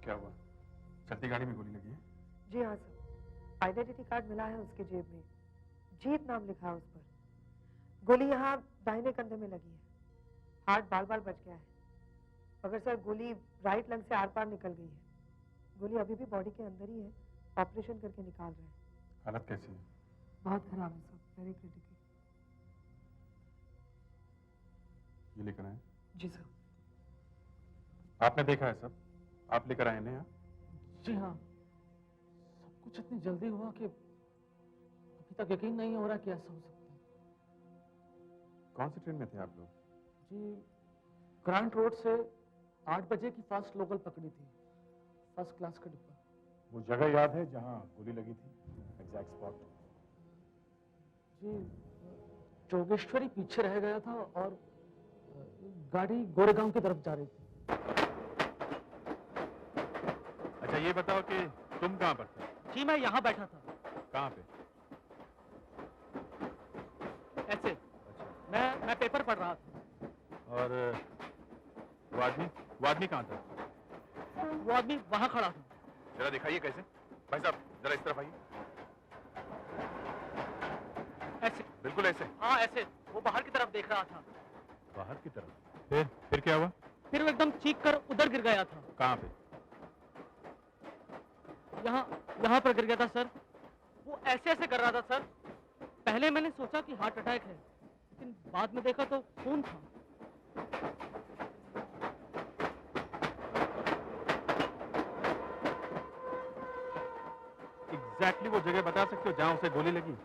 क्या हुआ? चलती गाड़ी में गोली लगी है? जी हाँ सर, आइडेंटिटी कार्ड मिला है उसके जेब में, जीत नाम लिखा है उस पर। गोली यहाँ दाहिने कंधे में लगी है, हार्ट बाल बाल बच गया है। मगर सर गोली राइट लंग से आर पार निकल गई है। गोली अभी भी बॉडी के अंदर ही है, ऑपरेशन करके निकाल रहे हैं। हालत कैसी है? बहुत खराब है सर, वेरी क्रिटिकल। ये लेकर आए? जी सर। आपने देखा है सब? आप लेकर आए हैं? जी हाँ, सब कुछ इतनी जल्दी हुआ कि अभी तक यकीन नहीं हो रहा कि ऐसा हो सकता है। कौन सी ट्रेन में थे आप लोग? जी, ग्रांट रोड से 8 बजे की फास्ट लोकल पकड़ी थी, फर्स्ट क्लास का डिब्बा। वो जगह याद है जहां गोली लगी थी? Exact spot? जी, जोगेश्वरी पीछे रह गया था और गाड़ी गोरेगांव की तरफ जा रही थी। अच्छा ये बताओ कि तुम कहाँ पर थे? जी मैं यहाँ बैठा था। कहाँ पे? ऐसे। अच्छा। मैं पेपर पढ़ रहा था। और वो आदमी कहाँ था? वो आदमी वहाँ खड़ा था। जरा दिखाइए कैसे? भाई साहब जरा इस तरफ आइए। ऐसे? बिल्कुल ऐसे? हाँ ऐसे, वो बाहर की तरफ देख रहा था। बाहर की तरफ? फिर क्या हुआ? फिर वो एकदम चीख कर उधर गिर गया था। कहाँ पे? यहाँ पर गिर गया था सर। वो ऐसे ऐसे कर रहा था सर। पहले मैंने सोचा कि हार्ट अटैक है, लेकिन बाद में देखा तो खून था। एग्जैक्टली वो जगह बता सकते हो जहां उसे गोली लगी?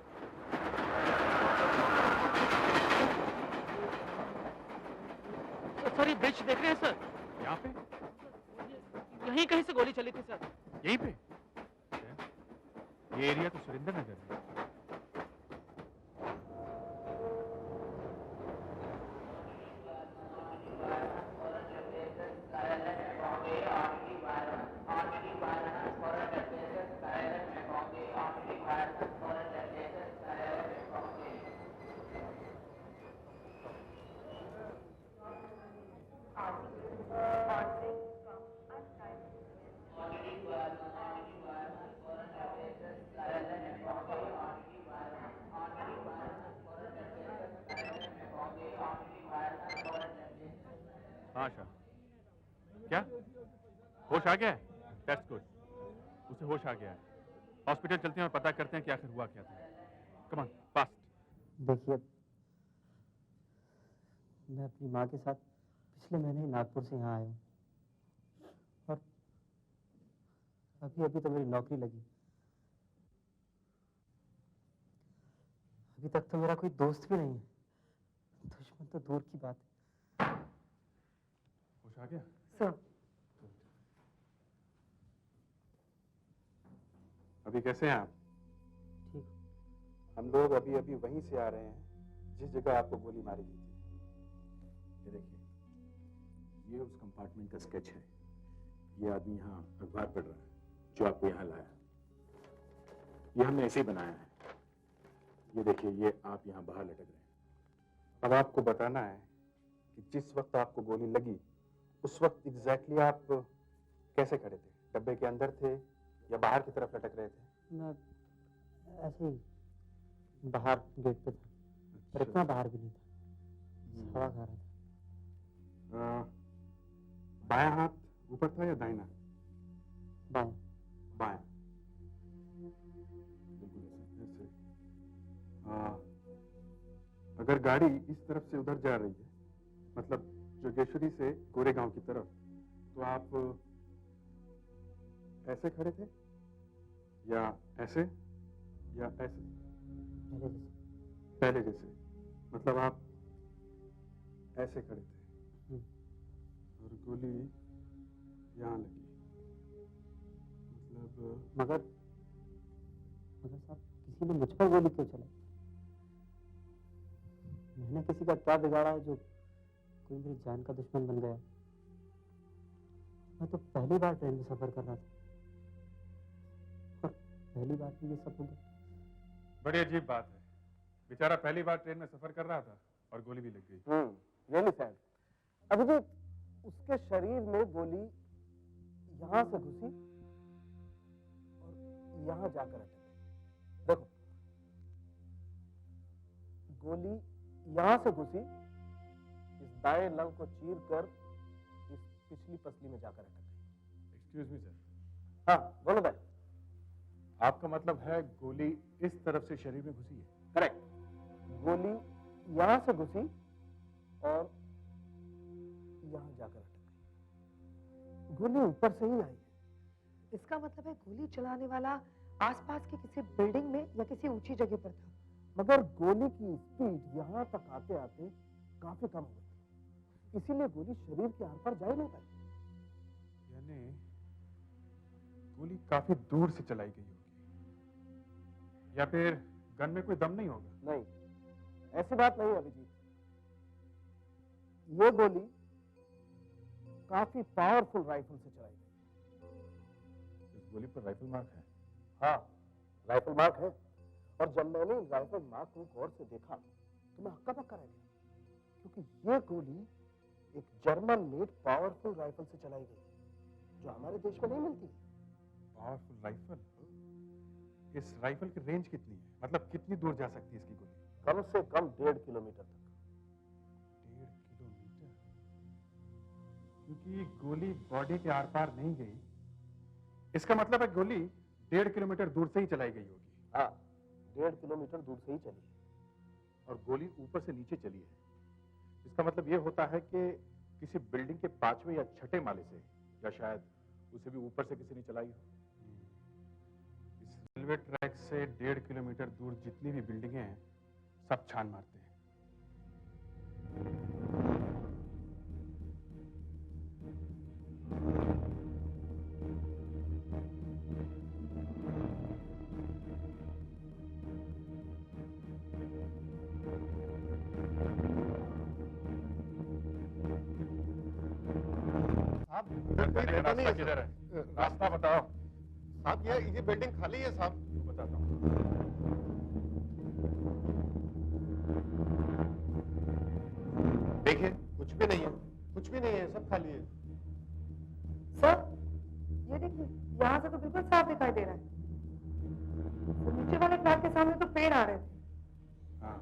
सर ये ब्रिज देख रहे हैं सर? यहाँ पे? यहीं कहीं से गोली चली थी सर। यहीं पे? ये एरिया तो सुरेंद्र नगर है। हाँ शाह, क्या होश आ गया है? दैट्स गुड, उसे होश आ गया है। हॉस्पिटल चलते हैं और पता करते हैं कि आखिर हुआ क्या था। Come on, fast. देखिए, मैं अपनी माँ के साथ पिछले महीने ही नागपुर से यहाँ आया हूँ और अभी अभी तो मेरी नौकरी लगी। अभी तक तो मेरा कोई दोस्त भी नहीं है, दुश्मन तो दूर की बात है। होश आ गया? सर अभी कैसे हैं आप? ठीक। हम लोग अभी अभी वहीं से आ रहे हैं जिस जगह आपको गोली मारी गई थी। ये देखिए, ये उस कंपार्टमेंट का स्केच है। ये आदमी यहाँ अखबार पढ़ रहा है जो आपको यहाँ लाया। ये हमने ऐसे ही बनाया है। ये देखिए, ये आप यहाँ बाहर लटक रहे हैं। अब आपको बताना है कि जिस वक्त आपको गोली लगी उस वक्त एग्जैक्टली आप कैसे खड़े थे? डब्बे के अंदर थे या बाहर की तरफ लटक रहे थे? मैं ऐसे ही बाहर गेट पे था, पर इतना बाहर भी नहीं था, हवा खा रहा था। बायां हाथ ऊपर था या दाहिना? बाएं। बायां। बिल्कुल ऐसे। अगर गाड़ी इस तरफ से उधर जा रही है, मतलब जोगेश्वरी से गोरेगांव की तरफ, तो आप ऐसे खड़े थे या ऐसे या ऐसे? पहले जैसे, मतलब आप ऐसे खड़े थे और गोली यहाँ लगी, मतलब। मगर साहब, किसी ने मुझ पर गोली क्यों चलाई? मैंने किसी का क्या बिगाड़ा है जो कोई मेरी जान का दुश्मन बन गया? मैं तो पहली बार ट्रेन में सफर कर रहा था और पहली बार में ये सब हो गया। बड़ी अजीब बात है, बेचारा पहली बार ट्रेन में सफर कर रहा था और गोली भी लग गई। Really sad. अभिजीत, उसके शरीर में गोली यहां से घुसी और यहां जाकर अटक गई। देखो, गोली यहां से घुसी, इस दाएं लंग को चीर कर इस पिछली पसली में जाकर अटक गई। एक्सक्यूज मी सर, हाँ बोलो भाई। आपका मतलब है गोली इस तरफ से शरीर में घुसी है? करेक्ट, गोली यहां से घुसी और यहां जाकर अटक गई। गोली ऊपर से ही आई है। इसका मतलब है गोली चलाने वाला आसपास के किसी बिल्डिंग में या किसी ऊंची जगह पर था। मगर गोली की स्पीड यहां तक आते आते काफी कम हो गई, इसीलिए गोली शरीर के आर पार जा ही नहीं पाई। यानी गोली काफी दूर से चलाई गई होगी, या फिर गन में कोई दम नहीं होगा? नहीं, ऐसी बात नहीं है अभिजीत। ये गोली काफी पावरफुल राइफल से चलाई गई। इस गोली पर राइफल मार्क है? हाँ, राइफल मार्क है। और जब मैंने इन राइफल मार्क को गौर से देखा तो मैं हक्का बक्का रह गया, क्योंकि ये गोली एक जर्मन मेड पावरफुल राइफल से चलाई गई, जो हमारे देश में नहीं मिलती। Powerful rifle? इस राइफल की रेंज कितनी है? मतलब कितनी दूर जा सकती है इसकी गोली? कम से कम 1.5 किलोमीटर तक। 1.5 किलोमीटर? क्योंकि गोली बॉडी के आर पार नहीं गई, इसका मतलब है गोली 1.5 किलोमीटर दूर से ही चलाई गई होगी। हाँ, 1.5 किलोमीटर दूर से ही चली है। और गोली ऊपर से नीचे चली है, इसका मतलब यह होता है कि किसी बिल्डिंग के 5वें या 6ठे माले से, या शायद उसे भी ऊपर से किसी ने चलाई हो। इस रेलवे ट्रैक से 1.5 किलोमीटर दूर जितनी भी बिल्डिंगें हैं, सब छान मारते हैं। रास्ता किधर है? रास्ता बताओ। साहब ये बिल्डिंग खाली है साहब। बताता हूँ। देखिए, कुछ भी नहीं है, कुछ भी नहीं है, सब खाली है। सर, ये देखिए, यहाँ से तो बिल्कुल साफ दिखाई दे रहा है। तो नीचे वाले ट्रैक के सामने तो पेड़ आ रहे थे। हाँ,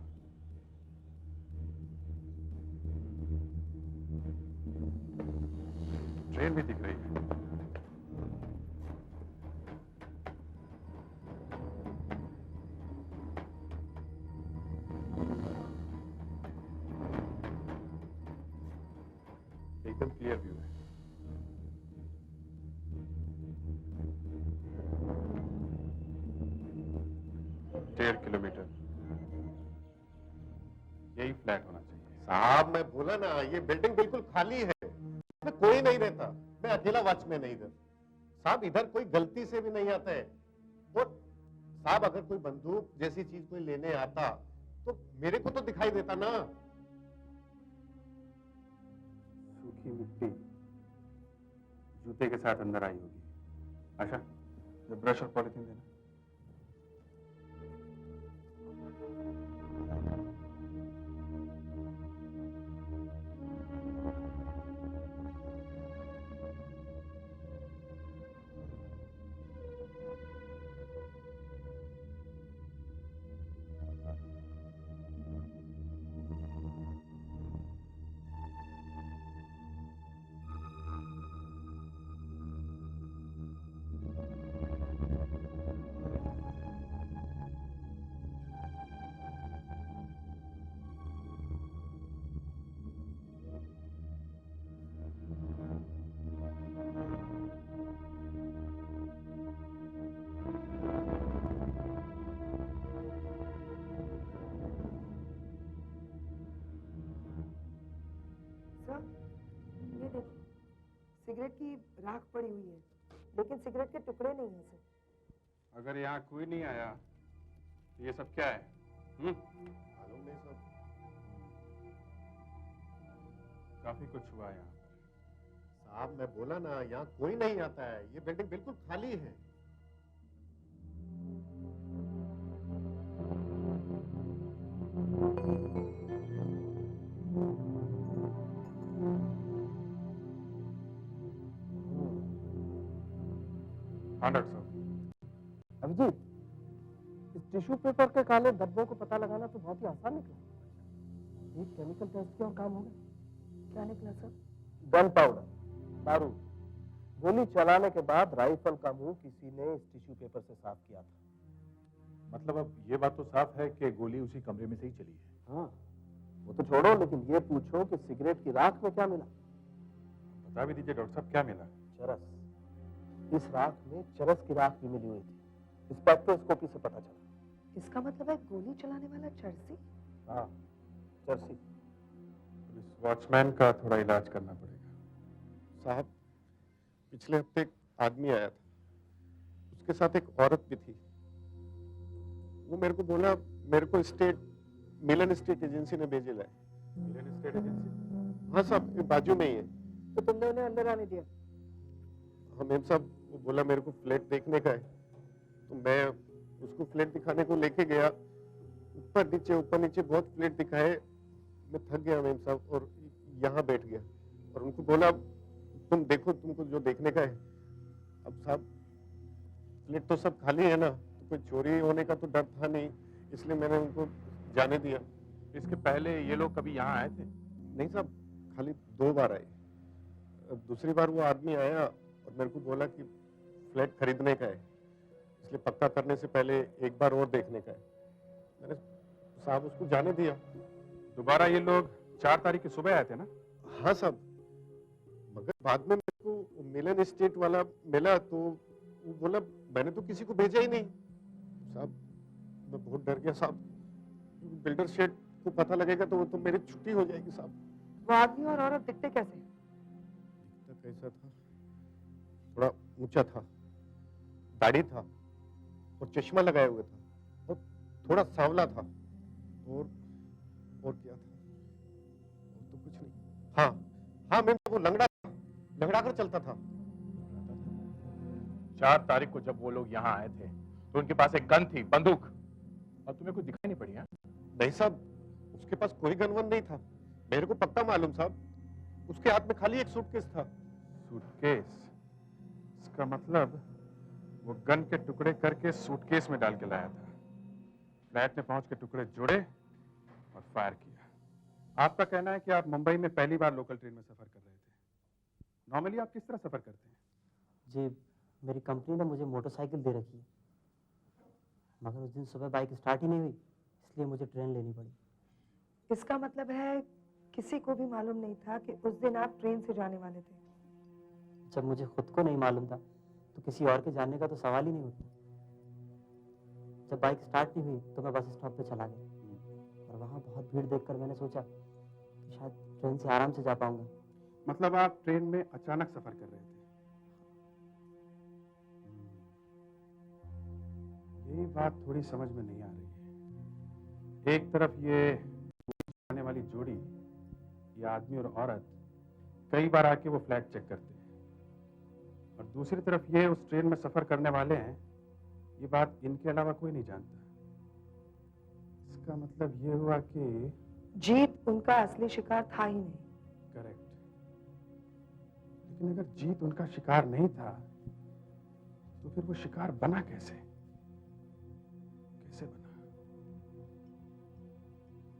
ट्रेन भी दिख रही है। एकदम क्लियर व्यू है। डेढ़ किलोमीटर, यही फ्लैट होना चाहिए। साहब मैं बोला ना, ये बिल्डिंग बिल्कुल खाली है, इसमें कोई नहीं रहता। मैं अकेला वॉचमैन है इधर। साहब इधर कोई गलती से भी नहीं आता है। और साहब अगर कोई बंदूक जैसी चीज कोई लेने आता तो मेरे को तो दिखाई देता ना। सूखी मिट्टी जूते के साथ अंदर आई होगी। आशा, ये ब्रश और पॉलिथीन देना। सर, ये देखिए, सिगरेट की राख पड़ी हुई है, लेकिन सिगरेट के टुकड़े नहीं है सर। अगर यहाँ कोई नहीं आया तो ये सब क्या है? मालूम नहीं साहब। काफी कुछ हुआ यहाँ पर। साहब मैं बोला ना, यहाँ कोई नहीं आता है, ये बिल्डिंग बिल्कुल खाली है। हाँ डॉक्टर साहब। अभिजीत, इस टिश्यू पेपर के काले धब्बों को पता लगाना तो बहुत ही आसान निकला। एक केमिकल टेस्ट किया और काम हो गया। क्या निकला सर? गन पाउडर, बारूद। गोली चलाने के बाद राइफल का मुंह किसी ने इस टिश्यू पेपर से साफ किया था। मतलब अब ये बात तो साफ है कि गोली उसी कमरे में से ही चली है। हाँ, वो तो छोड़ो, लेकिन ये पूछो कि सिगरेट की राख में क्या मिला? बता भी दीजिए डॉक्टर साहब, क्या मिला? चरस। इस राख में चरस की राख भी मिली हुई थी। स्पेक्ट्रोस्कोपी से पता चला। इसका मतलब है गोली चलाने वाला चर्सी? हाँ, चरसी। तो इस वॉचमैन का थोड़ा इलाज करना पड़ेगा। साहब, पिछले हफ्ते एक आदमी आया था, उसके साथ एक औरत भी थी। वो मेरे को बोला मेरे को मिलन स्टेट एजेंसी ने भेजे लाए। मिलन स्टेट एजेंसी? हाँ साहब, ये बाजू में ही है। तो तुमने उन्हें अंदर आने दिया? हाँ मेम साहब, वो बोला मेरे को फ्लैट देखने का है, तो मैं उसको फ्लैट दिखाने को लेके गया। ऊपर नीचे बहुत फ्लैट दिखाए। मैं थक गया मेम साहब और यहाँ बैठ गया और उनको बोला तुम देखो, तुमको जो देखने का है। अब साहब फ्लैट तो सब खाली है ना, तो कोई चोरी होने का तो डर था नहीं, इसलिए मैंने उनको जाने दिया। इसके पहले ये लोग कभी यहाँ आए थे? नहीं साहब, खाली 2 बार आए। अब दूसरी बार वो आदमी आया और मेरे को बोला कि फ्लैट खरीदने का है, इसलिए पक्का करने से पहले एक बार और देखने का है। मैंने साहब उसको जाने दिया। दोबारा ये लोग 4 तारीख की सुबह आए थे ना? हाँ साहब, मगर बाद में मेरे को मिलन स्टेट वाला मिला तो वो बोला मैंने तो किसी को भेजा ही नहीं। साहब मैं बहुत डर गया साहब, बिल्डर शेड को पता लगेगा तो वो तो मेरी छुट्टी हो जाएगी साहब। वो आदमी और औरत दिखते कैसे? दिखता कैसा था? थोड़ा ऊंचा था, दाढ़ी था और चश्मा लगाए हुए था और थोड़ा सांवला था। और क्या था? और तो कुछ नहीं। हाँ मैम, वो लंगड़ा कर चलता था। 4 तारीख को जब वो लोग यहाँ आए थे तो उनके पास एक गन थी, बंदूक, और तुम्हें कुछ दिखाई नहीं पड़ी? हाँ? नहीं साहब, उसके पास कोई गनवन नहीं था, मेरे को पक्का मालूम साहब। उसके हाथ में खाली एक सूटकेस था। सूटकेस? इसका मतलब वो गन के टुकड़े करके सूटकेस में डाल के लाया था। फ्लैट में पहुंच के टुकड़े जोड़े और फायर किया। आपका कहना है कि आप मुंबई में पहली बार लोकल ट्रेन में सफर कर रहे थे। नॉर्मली आप किस तरह सफर करते हैं? जी, मेरी कंपनी ने मुझे मोटरसाइकिल दे रखी है, मगर उस दिन सुबह बाइक स्टार्ट ही नहीं हुई, इसलिए मुझे ट्रेन लेनी पड़ी। इसका मतलब है किसी को भी मालूम नहीं था कि उस दिन आप ट्रेन से जाने वाले थे? जब मुझे खुद को नहीं मालूम था तो किसी और के जानने का तो सवाल ही नहीं उठता। जब बाइक स्टार्ट नहीं हुई तो मैं बस स्टॉप पे चला गया और वहाँ बहुत भीड़ देखकर मैंने सोचा कि शायद ट्रेन से आराम से जा पाऊंगा। मतलब आप ट्रेन में अचानक सफर कर रहे थे? ये बात थोड़ी समझ में नहीं आ रही है। एक तरफ ये आने वाली जोड़ी, ये आदमी और औरत कई बार आके वो फ्लैट चेक करते हैं, और दूसरी तरफ ये उस ट्रेन में सफर करने वाले हैं। ये बात इनके अलावा कोई नहीं जानता। इसका मतलब ये हुआ कि जीत उनका असली शिकार था ही नहीं। करेक्ट। लेकिन अगर जीत उनका शिकार नहीं था तो फिर वो शिकार बना कैसे बना?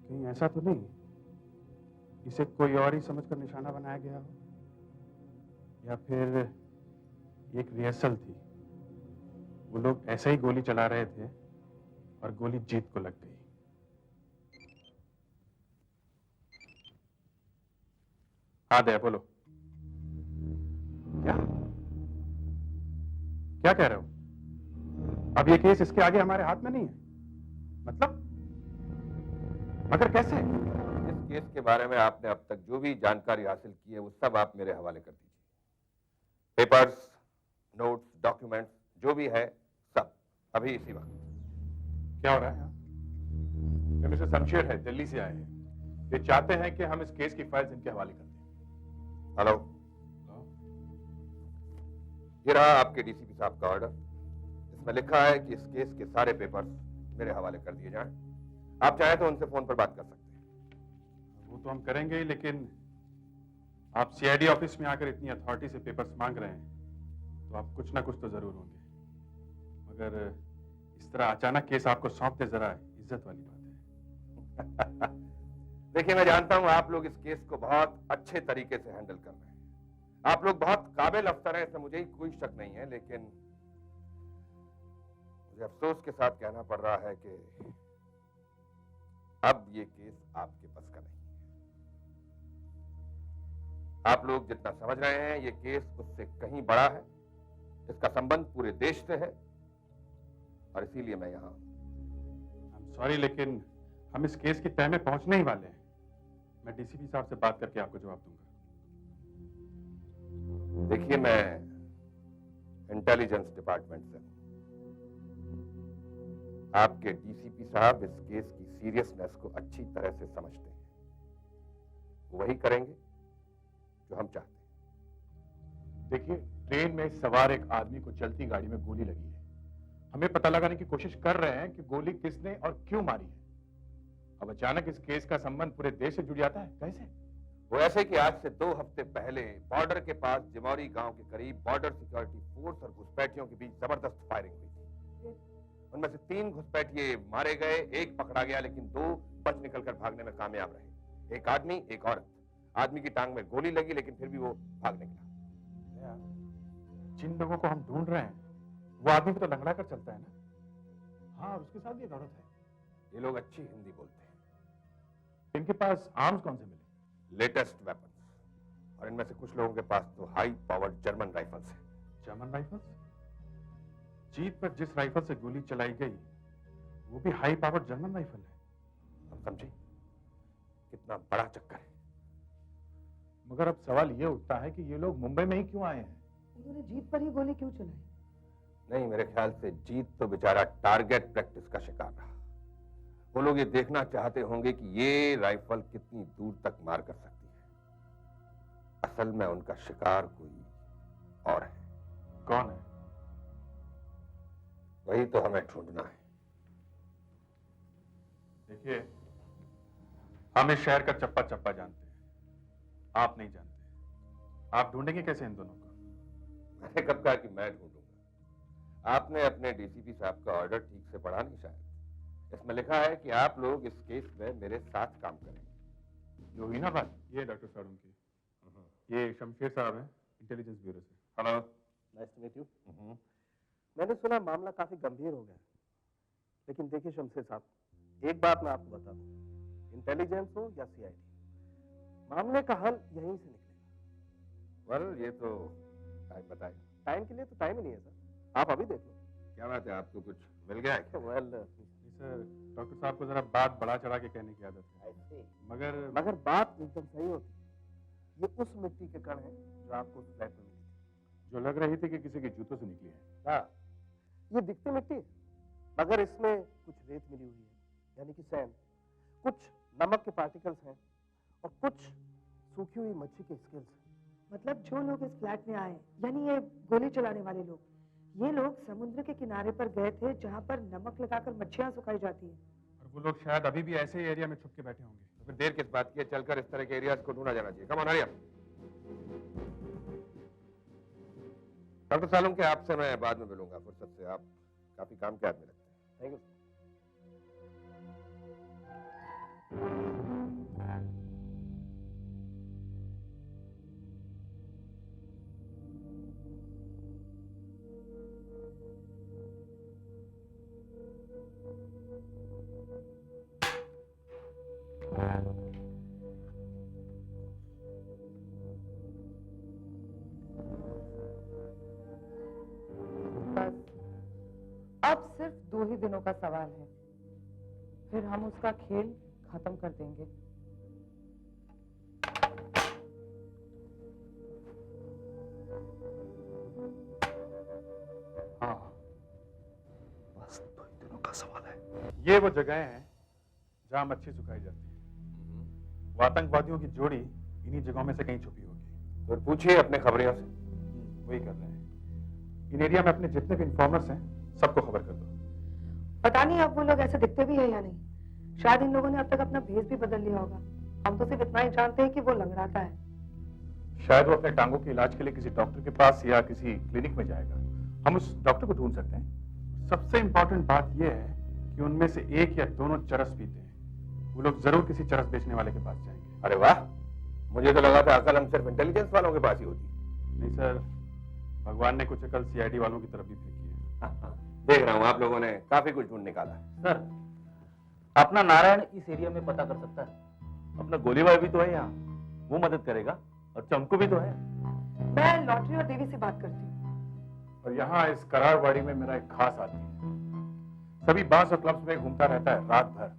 कहीं ऐसा तो नहीं इसे कोई और ही समझकर निशाना बनाया गया हो, या फिर एक रिहर्सल थी, वो लोग ऐसे ही गोली चला रहे थे और गोली जीत को लग गई। हाँ दया, बोलो। क्या कह रहे हो? अब ये केस इसके आगे हमारे हाथ में नहीं है? मतलब मगर कैसे? इस केस के बारे में आपने अब तक जो भी जानकारी हासिल की है वो सब आप मेरे हवाले कर दीजिए। पेपर्स, नोट्स, डॉक्यूमेंट्स जो भी है सब अभी इसी वक्त। क्या हो रहा है यहाँ? ये मिस्टर शमशेर है, दिल्ली से आए हैं। ये चाहते हैं कि हम इस केस की फाइल्स इनके हवाले कर दें। हेलो, ये रहा आपके डीसीपी साहब का ऑर्डर। इसमें लिखा है कि इस केस के सारे पेपर्स मेरे हवाले कर दिए जाएं। आप चाहें तो उनसे फोन पर बात कर सकते हैं। वो तो हम करेंगे ही, लेकिन आप सीआईडी ऑफिस में आकर इतनी अथॉरिटी से पेपर्स मांग रहे हैं तो आप कुछ ना कुछ तो जरूर होंगे। मगर इस तरह अचानक केस आपको सौंपते जरा इज्जत वाली बात है। देखिए, मैं जानता हूं आप लोग इस केस को बहुत अच्छे तरीके से हैंडल कर रहे हैं। आप लोग बहुत काबिल अफसर हैं, इसमें मुझे कोई शक नहीं है, लेकिन मुझे अफसोस के साथ कहना पड़ रहा है कि अब ये केस आपके बस का नहीं है। आप लोग जितना समझ रहे हैं, ये केस उससे कहीं बड़ा है। इसका संबंध पूरे देश से है और इसीलिए मैं यहां सॉरी, लेकिन हम इस केस की तह में पहुंचने ही वाले हैं। मैं डीसीपी साहब से बात करके आपको जवाब दूंगा। देखिए, मैं इंटेलिजेंस डिपार्टमेंट से हूं। आपके डीसीपी साहब इस केस की सीरियसनेस को अच्छी तरह से समझते हैं। वो वही करेंगे जो हम चाहते हैं। देखिए, ट्रेन में सवार एक आदमी को चलती गाड़ी में गोली लगी है। हमें पता लगाने की कोशिश कर रहे हैं कि गोली किसने और क्यों मारी है। अब अचानक इस केस का संबंध पूरे देश से जुड़ जाता है, कैसे? वो ऐसे कि आज से 2 हफ्ते पहले बॉर्डर के पास जिमौरी गांव के करीब बॉर्डर सिक्योरिटी फोर्स और घुसपैठियों के बीच जबरदस्त फायरिंग हुई थी। उनमें से 3 घुसपैठिए मारे गए, 1 पकड़ा गया, लेकिन 2 बच निकलकर भागने में कामयाब रहे। एक आदमी, एक औरत। आदमी की टांग में गोली लगी, लेकिन फिर भी वो भाग निकला। जिन लोगों को हम ढूंढ रहे हैं, वो आदमी भी तो लंगड़ा कर चलता है ना। हाँ, और उसके साथ भी एक औरत है। ये लोग अच्छी हिंदी बोलते हैं। इनके पास आर्म्स कौन से मिले? लेटेस्ट वेपन्स, और इनमें से कुछ लोगों के पास तो हाई पावर्ड जर्मन राइफल्स हैं। German rifles? जीत पर जिस राइफल से गोली चलाई गई, वो भी हाई पावर्ड जर्मन राइफल है। हम समझे कितना बड़ा चक्कर है। मगर अब सवाल ये उठता है कि ये लोग मुंबई में ही क्यों आए हैं? उन्होंने जीत पर ही गोली क्यों चलाई? नहीं, मेरे ख्याल से जीत तो बेचारा टारगेट प्रैक्टिस का शिकार रहा। वो लोग ये देखना चाहते होंगे कि ये राइफल कितनी दूर तक मार कर सकती है। असल में उनका शिकार कोई और है। कौन है? वही तो हमें ढूंढना है। देखिए, हम इस शहर का चप्पा चप्पा जानते हैं, आप नहीं जानते। आप ढूंढेंगे कैसे इन दोनों को? मैंने कब कहा कि मैं ढूंढूंगा? आपने अपने डीसीपी साहब का ऑर्डर ठीक से पढ़ा नहीं शायद। इसमें लिखा है कि आप लोग इस केस में मेरे साथ काम करेंगे। जो हुई ना बात, ये डॉक्टर सारुण की। ये शमशेर साहब हैं, इंटेलिजेंस ब्यूरो से। Hello. Nice to meet you. मैंने सुना मामला काफी गंभीर हो गया, लेकिन देखिए शमशेर साहब, एक बात मैं आपको बता दूं, इंटेलिजेंस हो या सीआईडी, मामले का हल यहीं से निकलेगा। वेल, ये तो टाइम बताए। टाइम के लिए तो टाइम ही नहीं है सर, आप अभी देख लो। क्या बात है, आपको कुछ मिल गया है क्या? वेल सर, डॉक्टर साहब को जरा बात बढ़ा चढ़ा के कहने की आदत है। मगर बात एकदम सही होती। ये उस मिट्टी के कण हैं जो आपको उस फ्लैट में मिली थी, जो लग रही थी कि किसी के जूतों से निकली है। हाँ, ये दिखती मिट्टी है, मगर इसमें कुछ रेत मिली हुई है, यानी कि सैंड, कुछ नमक के पार्टिकल्स हैं और कुछ सूखी हुई मच्छी के स्केल्स हैं। मतलब जो लोग इस फ्लैट में आए, यानी ये गोली चलाने वाले लोग, ये लोग समुद्र के किनारे पर गए थे जहाँ पर नमक लगाकर मच्छियाँ सुखाई जाती हैं। और वो लोग शायद अभी भी ऐसे ही एरिया में छुप के बैठे होंगे। तो फिर देर किस बात की है? चलकर इस तरह के एरियाज को ढूंढा जाना चाहिए। Come on, hurry up. Doctor Salam के आपसे मैं बाद में मिलूंगा फुर्सत से। आप काफी काम के आदमी लगते हैं। Thank you. बस अब सिर्फ 2 ही दिनों का सवाल है, फिर हम उसका खेल खत्म कर देंगे। हाँ, बस 2 ही दिनों का सवाल है। ये वो जगह हैं जहाँ मच्छी सुखाई जाती है। वो आतंकवादियों की जोड़ी इन्हीं जगहों में से कहीं छुपी होगी। तो पूछिए अपने खबरियों से। वही कर रहे हैं। इन एरिया में अपने जितने भी इन्फॉर्मर्स हैं, सबको खबर कर दो। पता नहीं अब वो लोग ऐसे दिखते भी है या नहीं। शायद इन लोगों ने अब तक अपना भेष भी बदल लिया होगा। हम तो सिर्फ इतना ही जानते हैं कि वो लंगड़ाता है। शायद वो अपने टांगों के इलाज के लिए किसी डॉक्टर के पास या किसी क्लिनिक में जाएगा। हम उस डॉक्टर को ढूंढ सकते हैं। सबसे इंपॉर्टेंट बात यह है कि उनमें से एक या दोनों चरस पीते हैं। वो लोग जरूर किसी चरस बेचने वाले के पास जाएंगे। अरे वाह, मुझे तो लगा था अकल हम सिर्फ इंटेलिजेंस वालों के पास ही होती। नहीं सर, भगवान ने कुछ अकल सीआईडी वालों की तरफ भी फेंकी है। देख रहा हूँ आप लोगों ने काफी कुछ ढूंढ निकाला। सर, अपना नारायण इस एरिया में पता कर सकता है। अपना गोली भाई भी तो है यहाँ, वो मदद करेगा। और चमकू भी तो है। मैं लॉटरी और देवी से बात करती हूँ। और यहाँ इस करारवाड़ी में मेरा एक खास आदमी है। सभी बार्स और क्लब्स में घूमता रहता है रात भर।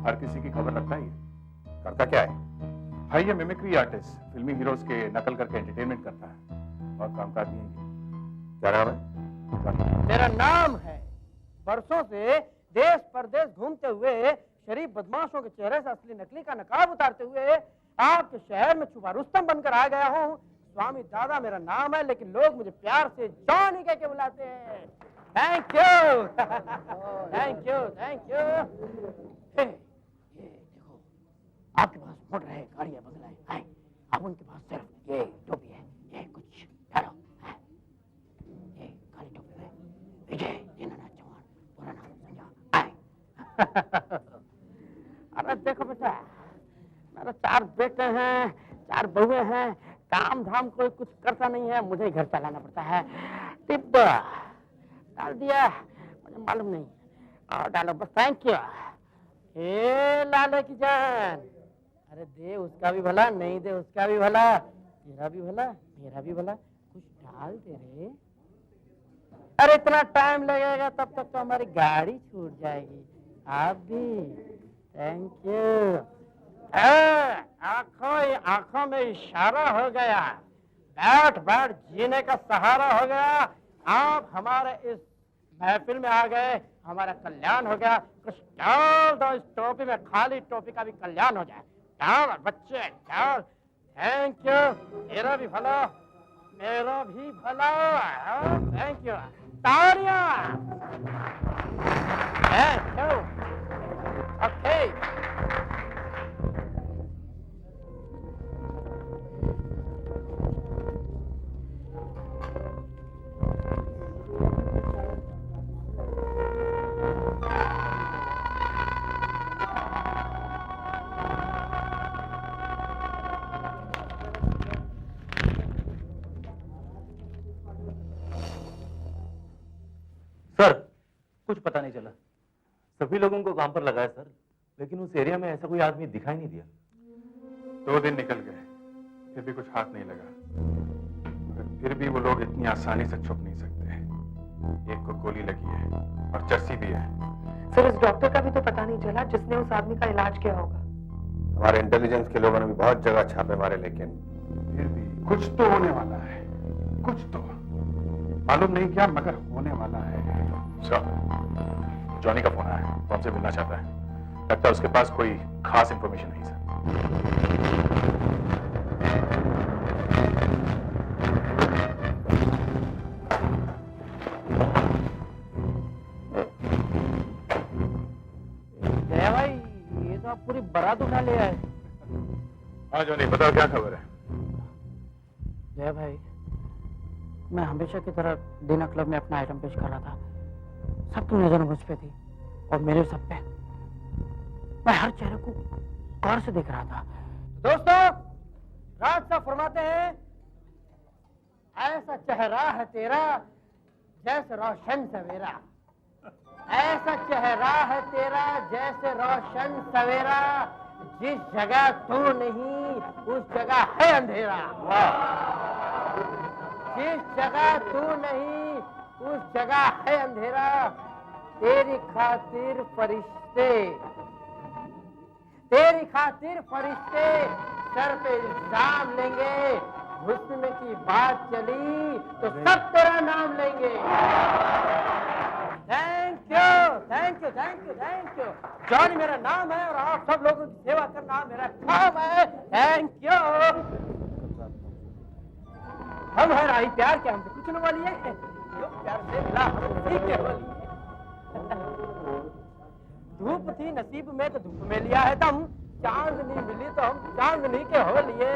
हर किसी की खबर रखता ही है। करता क्या है? भाई ये मिमिक्री आर्टिस्ट, फिल्मी हीरोज के नकल करके एंटरटेनमेंट करता है। और कामकाज नहीं है। क्या नाम है? मेरा नाम है। बरसों से देश परदेश घूमते हुए शरीफ बदमाशों के चेहरे से असली नकली का नकाब उतारते हुए आपके शहर में छुपा रुस्तम बनकर आ गया हूँ। स्वामी दादा मेरा नाम है, लेकिन लोग मुझे प्यार से जॉनी कह के बुलाते हैं। Thank you thank you thank you. ये देखो, आपके पास मोटर है, गाड़ियां बदला है, अब उनके पास सिर्फ ये टोपी है। ये कुछ डालो, ये काली टोपी है। विजय दीनानाथ चौहान, पूरा नाम संजय। अरे देखो बेटा, मेरे 4 बेटे हैं, 4 बहुएं हैं, काम धाम कोई कुछ करता नहीं है, मुझे घर चलाना पड़ता है। टिप डाल दिया, मुझे मालूम नहीं। और डालो बस। Thank you. ए लाले की जान, अरे दे उसका भी भला, नहीं दे उसका भी भला, तेरा भी भला, मेरा भी भला, कुछ डाल दे रे। अरे इतना टाइम लगेगा, तब तक तो हमारी गाड़ी छूट जाएगी। आप भी थैंक यू। आंखों में इशारा हो गया, बैठ बैठ जीने का सहारा हो गया। आप हमारे इस महफिल में आ गए, हमारा कल्याण हो गया। कुछ डाल दो इस टोपी में, खाली टोपी का भी कल्याण हो जाए। डाल बच्चे डाल। Thank you. मेरा भी भला, मेरा भी भला। Thank you. तालियां। Thank you. ओके। सर, कुछ पता नहीं चला। सभी लोगों को काम पर लगाया सर, लेकिन उस एरिया में ऐसा कोई आदमी दिखाई नहीं दिया। 2 दिन निकल गए, फिर भी कुछ हाथ नहीं लगा। मगर फिर भी वो लोग इतनी आसानी से छुप नहीं सकते। एक को गोली लगी है और चर्सी भी है। सर, उस डॉक्टर का भी तो पता नहीं चला जिसने उस आदमी का इलाज किया होगा। हमारे इंटेलिजेंस के लोगों ने भी बहुत जगह छापे मारे, लेकिन फिर भी कुछ तो होने वाला है। कुछ तो मालूम नहीं क्या, मगर होने वाला है। जॉनी का फोन आया, वो हमसे मिलना चाहता है। लगता है उसके पास कोई खास इंफॉर्मेशन नहीं सर। भाई, ये तो आप पूरी बारात उठा ले आए। हाँ जॉनी, बताओ क्या खबर है? जय भाई, मैं हमेशा की तरह दीना क्लब में अपना आइटम पेश कर रहा था। सबकी नजर मुझ पे थी और मेरे सब पे। मैं हर चेहरे को गौर से देख रहा था। दोस्तों, राज साहब फरमाते हैं, ऐसा चेहरा है तेरा जैसे रोशन सवेरा। ऐसा चेहरा है तेरा जैसे रोशन सवेरा। जिस जगह तू नहीं, उस जगह है अंधेरा। जिस जगह तू नहीं, उस जगह है अंधेरा। तेरी खातिर फरिश्ते, तेरी खातिर फरिश्ते सर पे इल्जाम लेंगे। हुस्न की बात चली तो सब तेरा नाम लेंगे। Thank you thank you thank you thank you. Johnny मेरा नाम है और आप सब लोगों की सेवा करना मेरा काम है। Thank you. हम है राही प्यार के, हमसे कुछ न वाली है। जो प्यार से मिला हम के वाली है। धूप थी नसीब में तो धूप में लिया है दम। चांदनी मिली तो हम चांदनी के हो लिए।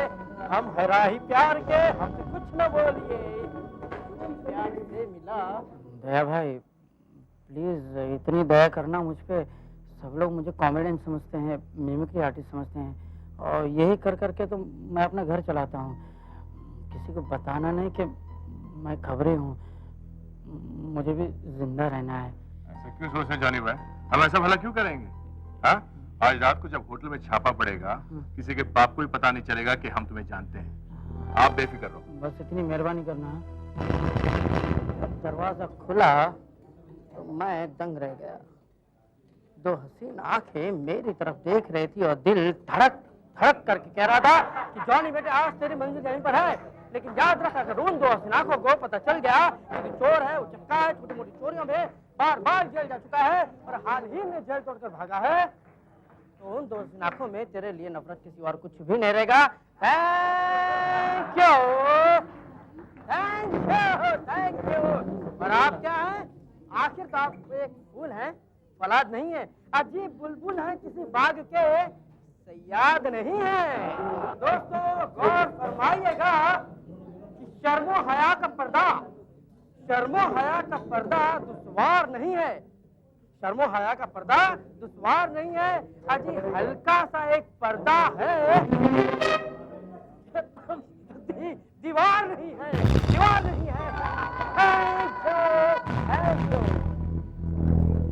हम है राही प्यार के, हमसे कुछ न बोलिए। प्यार से मिला। दया भाई, प्लीज इतनी दया करना मुझ पे। सब लोग मुझे कॉमेडियन समझते हैं, मिमिक्री आर्टिस्ट समझते हैं, और यही कर करके तो मैं अपना घर चलाता हूँ। किसी को बताना नहीं कि मैं खबरी हूँ। मुझे भी जिंदा रहना है। ऐसा क्यों सोच रहे जॉनी भाई? हम ऐसा भला क्यों करेंगे? हाँ, आज रात को जब होटल में छापा पड़ेगा, किसी के बाप को भी पता नहीं चलेगा कि हम तुम्हें जानते हैं। आप बेफिक्र रहो। बस इतनी मेहरबानी करना। जब दरवाजा खुला तो मैं दंग रह गया। दो हसीन आंखें मेरी तरफ देख रही थी और दिल धड़क धड़क करके कह रहा था कि जॉनी बेटे आज तेरी मंजिल यहीं पर है, लेकिन याद रख अगर उन दो हसीन आंखों को पता चल गया कि चोर है, उचक्का है, छोटी मोटी चोरियों में बार बार जेल जा चुका है और हाल ही में जेल तोड़कर भागा है, तो उन दो हसीन आंखों में तेरे लिए नफरत किसी और कुछ भी नहीं रहेगा। Thank you, thank you, thank you. और आप क्या हैं? आखिर तो आप एक फूल हैं, फलाद नहीं है। अजीब बुलबुल है, किसी बाग के सयाद नहीं है। दोस्तों गौर फरमाइएगा कि शर्मो हया का पर्दा, शर्मो हया का पर्दा दुश्वार नहीं है। शर्मो हया का पर्दा दुश्वार नहीं है, अजी हल्का सा एक पर्दा है। दीवार नहीं है, दीवार नहीं है।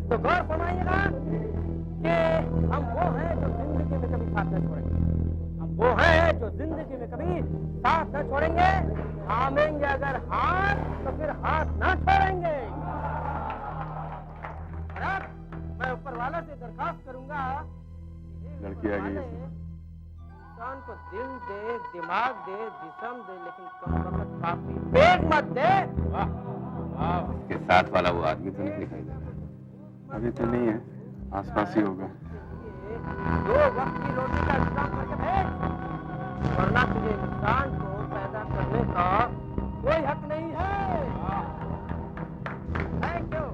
तो गौर फरमाइएगा कि हम वो हैं जो जिंदगी में कभी साथ न छोड़ेंगे। हम वो हैं जो जिंदगी में कभी साथ न छोड़ेंगे। थामेंगे अगर हाथ तो फिर हाथ न छोड़ेंगे। और अब मैं ऊपर वाला से दरखास्त करूंगा, लड़की आ गई है। इंसान को दिल दे, दिमाग दे, जिस्म दे, लेकिन कम वक्त काफी पेट मत दे। वाह वाह। इसके साथ वाला वो आदमी तो नहीं दिखाई दे रहा। अभी तो नहीं है, आसपास ही होगा। दो वक्त की रोटी का इंतजाम करके भेज, वरना तुझे इंसान को पैदा करने का कोई हक नहीं है। Thank you.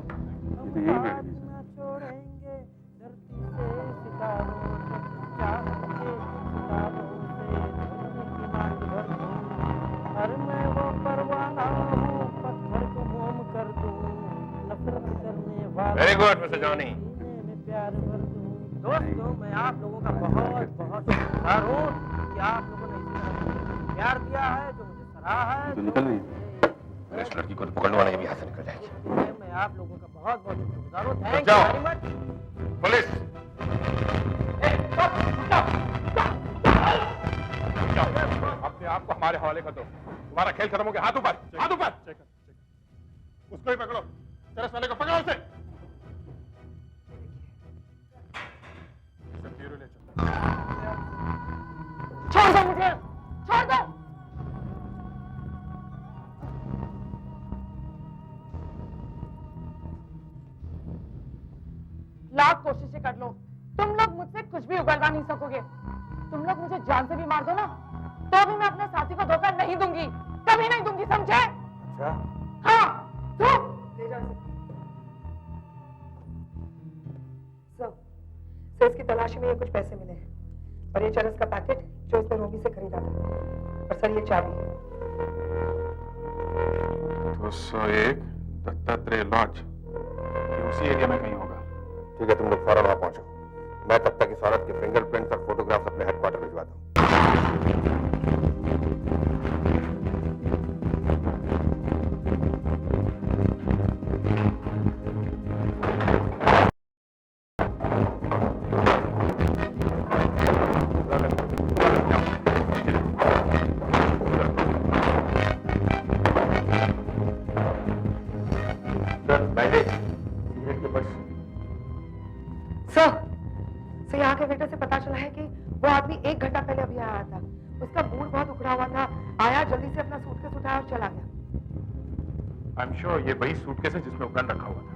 यही बैठ गई। छोड़ेंगे धरती से सितारों तक, चाहत के सितारों से धरती की मांग भर दूं। हर मैं वो परवाना हूँ, पत्थर को मोम कर दूं। नफरत करने वाला वेरी गुड मिस्टर जॉनी। में प्यार भर दूं। दोस्तों मैं आप लोगों का बहुत बहुत शुक्रगुजार हूँ कि आप लोगों ने इस तरह से प्यार दिया है, जो मुझे सराहा है। तो निकल रही अरे इस लड़की को तो पकड़वाना ये भी हाथ से निकल जाएगी। मैं आप लोगों का बहुत बहुत शुक्रगुजार हूँ। थैंक यू जाओ। Very much. पुलिस अपने आप को हमारे हवाले कर दो। तुम्हारा खेल खत्म हो गया। हाथ ऊपर, हाथ ऊपर। उसको ही पकड़ो, चरस वाले को पकड़ो उसे। ब्यूरो ले चलो। छोड़ दो मुझे, छोड़ दो। लाख कोशिशें कर लो, तुम लोग मुझसे कुछ भी उगलवा नहीं सकोगे। तुम लोग मुझे जान से भी मार दो ना, तो भी मैं अपने साथी को धोखा नहीं दूंगी, कभी नहीं दूंगी, समझे? अच्छा हाँ तू ले जाओ इसे। सर इसकी तलाशी में ये कुछ पैसे मिले हैं और ये चरस का पैकेट जो इसने रोमी से खरीदा था, और सर ये चाबी है। 201 दत्तात्रेय लॉज, ये उसी एरिया में कहीं होगा। ठीक है, तुम लोग फौरन वहां पहुंचो। मैं तब तक इस औरत के फिंगरप्रिंट्स और फोटोग्राफ्स अपने हेडक्वार्टर भिजवाता हूँ। सर यहाँ के वेटर से पता चला है कि वो आदमी 1 घंटा पहले अभी आया था। उसका मूड बहुत उखड़ा हुआ था, आया जल्दी से अपना सूटकेस उठाया और चला गया। आई एम श्योर ये वही सूटकेस है जिसमें गन रखा हुआ था।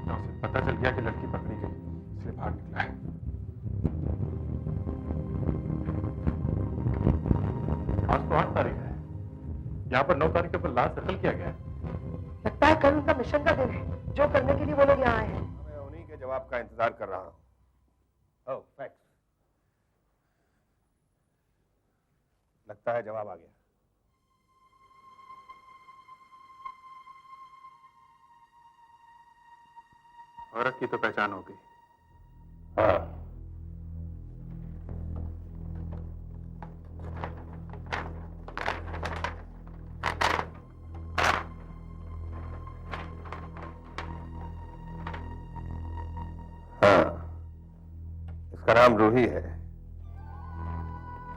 ना उसे पता चल गया कि लड़की पकड़ी गई, इसलिए बाहर निकला है। आज तो 8 तारीख है, यहाँ पर 9 तारीख के ऊपर लाश दखल किया गया है। लगता है कल उनका मिशन का दिन है, जो करने के लिए वो लोग यहाँ आए हैं। मैं उन्हीं के जवाब का इंतजार कर रहा हूँ। ओह, फैक्स। लगता है जवाब आ गया। औरत की तो पहचान हो गई। हाँ। इसका नाम रूही है।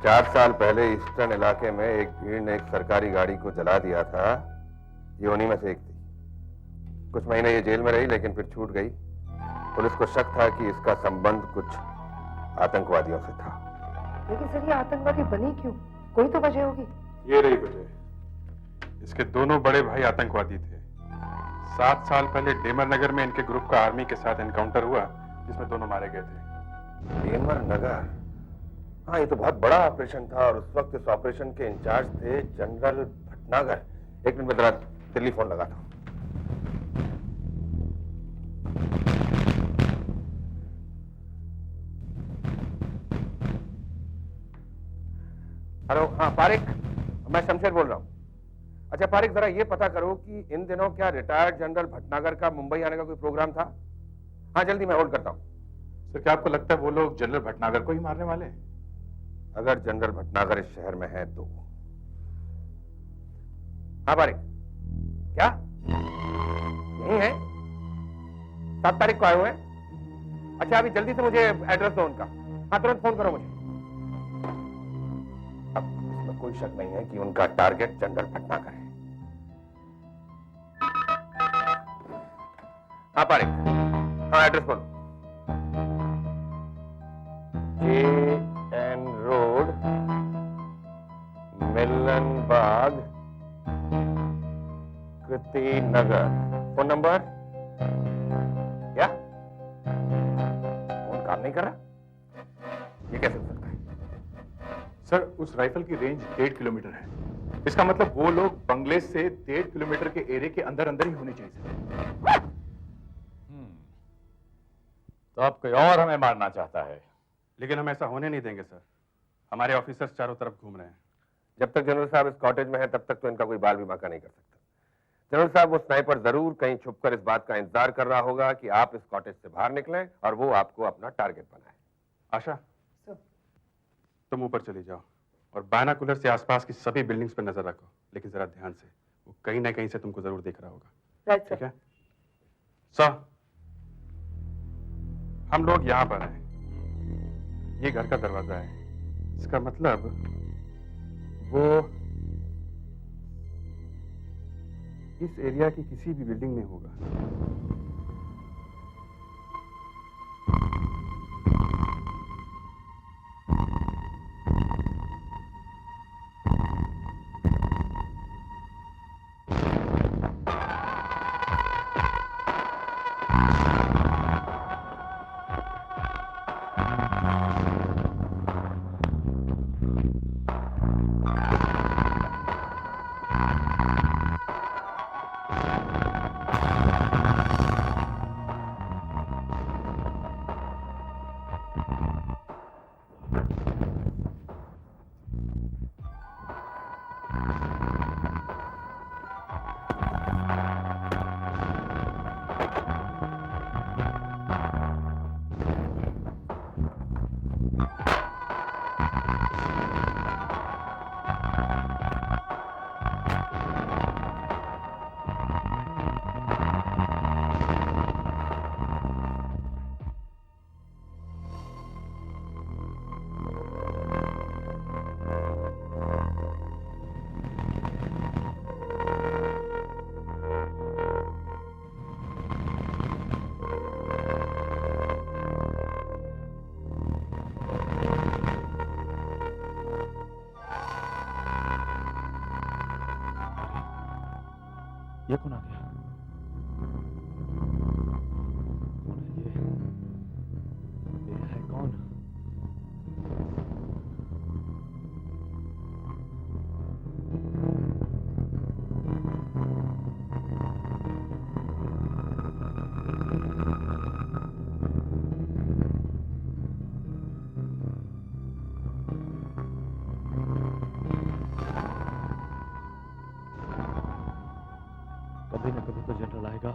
4 साल पहले ईस्टर्न इलाके में एक भीड़ ने एक सरकारी गाड़ी को जला दिया था। ये उन्हीं में से एक थी। कुछ महीने ये जेल में रही, लेकिन फिर छूट गई। पुलिस को शक था कि इसका संबंध कुछ आतंकवादियों से था। लेकिन सर ये आतंकवादी बनी क्यों? कोई तो वजह होगी। ये रही वजह। इसके दोनों बड़े भाई आतंकवादी थे। 7 साल पहले डेमर नगर में इनके ग्रुप का आर्मी के साथ एनकाउंटर हुआ, जिसमें दोनों मारे गए थे। डेमर नगर? हाँ, ये तो बहुत बड़ा ऑपरेशन था और उस वक्त इस ऑपरेशन के इंचार्ज थे जनरल भटनागर। एक मिनट में जरा दिल्ली फोन लगाता हूँ। हेलो, हाँ पारिक, मैं शमशेर बोल रहा हूँ। अच्छा पारिक, जरा ये पता करो कि इन दिनों क्या रिटायर्ड जनरल भटनागर का मुंबई आने का कोई प्रोग्राम था? हाँ जल्दी, मैं होल्ड करता हूँ। सर क्या आपको लगता है वो लोग जनरल भटनागर को ही मारने वाले हैं? अगर जनरल भटनागर इस शहर में है तो। हाँ पारिक, क्या यही है? 7 तारीख को आए हुए हैं? अच्छा अभी जल्दी से मुझे एड्रेस दो उनका। हाँ तुरंत फोन करो मुझे। अब इसमें कोई शक नहीं है कि उनका टारगेट जनरल भटनागर है। हाँ पारिक, हाँ एड्रेस बोलो। JN रोड, मिलन बाग, कृति नगर। फोन नंबर क्या? फोन काम नहीं कर रहा? ये कैसे हो सकता है? सर उस राइफल की रेंज 1.5 किलोमीटर है। इसका मतलब वो लोग बंगले से 1.5 किलोमीटर के एरिया के अंदर अंदर ही होने चाहिए। तो अब कोई और हमें मारना चाहता है, लेकिन हम ऐसा होने नहीं देंगे सर। हमारे ऑफिसर्स चारों तरफ घूम रहे हैं। जब तक जनरल साहब इस कॉटेज में है तब तक तो इनका कोई बाल भी बांका नहीं कर सकता। जनरल साहब, वो स्नाइपर जरूर कहीं छुपकर इस बात का इंतजार कर रहा होगा कि आप इस कॉटेज से बाहर निकलें और वो आपको अपना टारगेट बनाए। आशा, तुम ऊपर चली जाओ और बायनाकुलर से आसपास की सभी बिल्डिंग्स पर नजर रखो, लेकिन जरा ध्यान से। वो कहीं ना कहीं से तुमको जरूर देख रहा होगा। राइट ठीक है सर? हम लोग यहाँ पर हैं। ये घर का दरवाजा है। इसका मतलब वो इस एरिया की किसी भी बिल्डिंग में होगा। ये कौन आ गया? कौन है ये है कौन? कभी न कभी तो जनरल आएगा।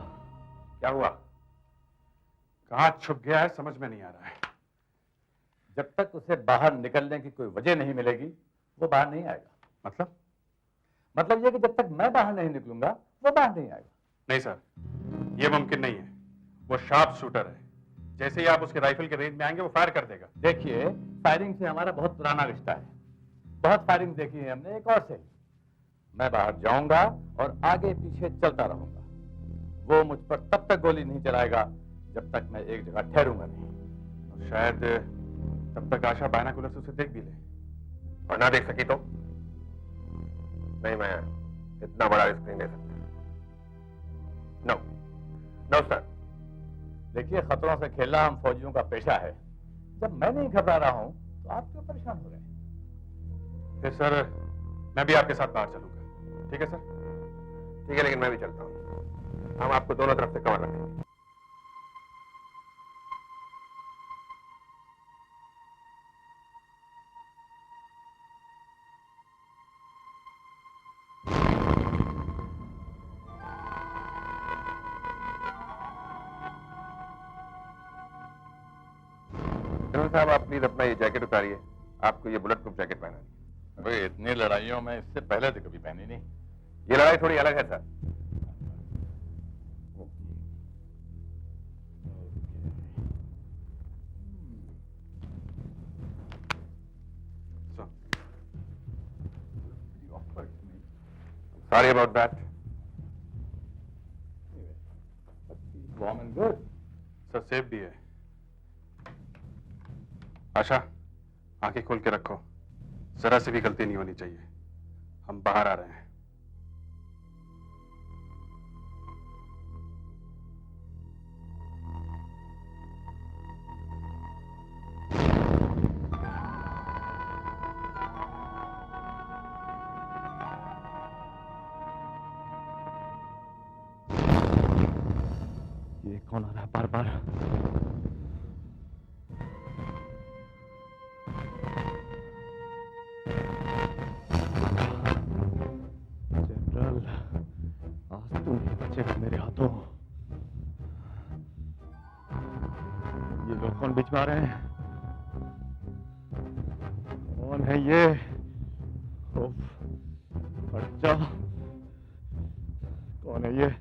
क्या हुआ? कहाँ छुप गया है समझ में नहीं आ रहा है। जब तक उसे बाहर निकलने की कोई वजह नहीं मिलेगी वो बाहर नहीं आएगा। मतलब ये कि जब तक मैं बाहर नहीं निकलूंगा वो बाहर नहीं आएगा। नहीं सर, ये मुमकिन नहीं है। वो शार्प शूटर है, जैसे ही आप उसके राइफल के रेंज में आएंगे वो फायर कर देगा। देखिए, फायरिंग से हमारा बहुत पुराना रिश्ता है, बहुत फायरिंग देखी है हमने एक और से। मैं बाहर जाऊंगा और आगे पीछे चलता रहूंगा। वो मुझ पर तब तक गोली नहीं चलाएगा जब तक मैं एक जगह ठहरूंगा नहीं। और शायद तब तक आशा बायनाकुलर से उसे देख भी ले। और ना देख सकी तो? नहीं, मैं इतना बड़ा रिस्क नहीं ले सकता। No no sir. देखिए, खतरों से खेलना हम फौजियों का पेशा है। जब मैं नहीं घबरा रहा हूं तो आप क्यों परेशान हो रहे हैं? फिर सर मैं भी आपके साथ बाहर चलूंगा। ठीक है सर? ठीक है, लेकिन मैं भी चलता हूं। हम आपको दोनों तरफ से कवर रखेंगे। जनरल साहब, आप प्लीज अपना ये जैकेट उतारिए। आपको ये बुलेट प्रूफ जैकेट पहना है। अबे, इतनी लड़ाइयों में इससे पहले तो कभी पहनी नहीं। ये लड़ाई थोड़ी अलग है sir. Sorry about that. Warm and good. Sir safe भी है। आशा, आंखें खोल के रखो, जरा से भी गलती नहीं होनी चाहिए। हम बाहर आ रहे हैं। ये कौन आ रहा है बार बार? जनरल, आज तू नहीं बचेगा मेरे हाथों। ये लोग कौन बीच में आ रहे हैं? कौन है ये? उफ, हट जा। कौन है ये?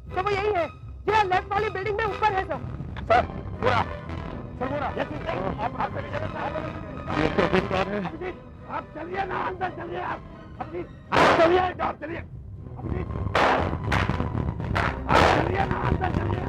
सर वो यही है, ये लेफ्ट वाली बिल्डिंग में ऊपर है सर। सर, पूरा सर, पूरा आप तो विस्तार है। आप चलिए ना, अंदर चलिए। आप चलिए, आप चलिए, आप चलिए ना, अंदर चलिए।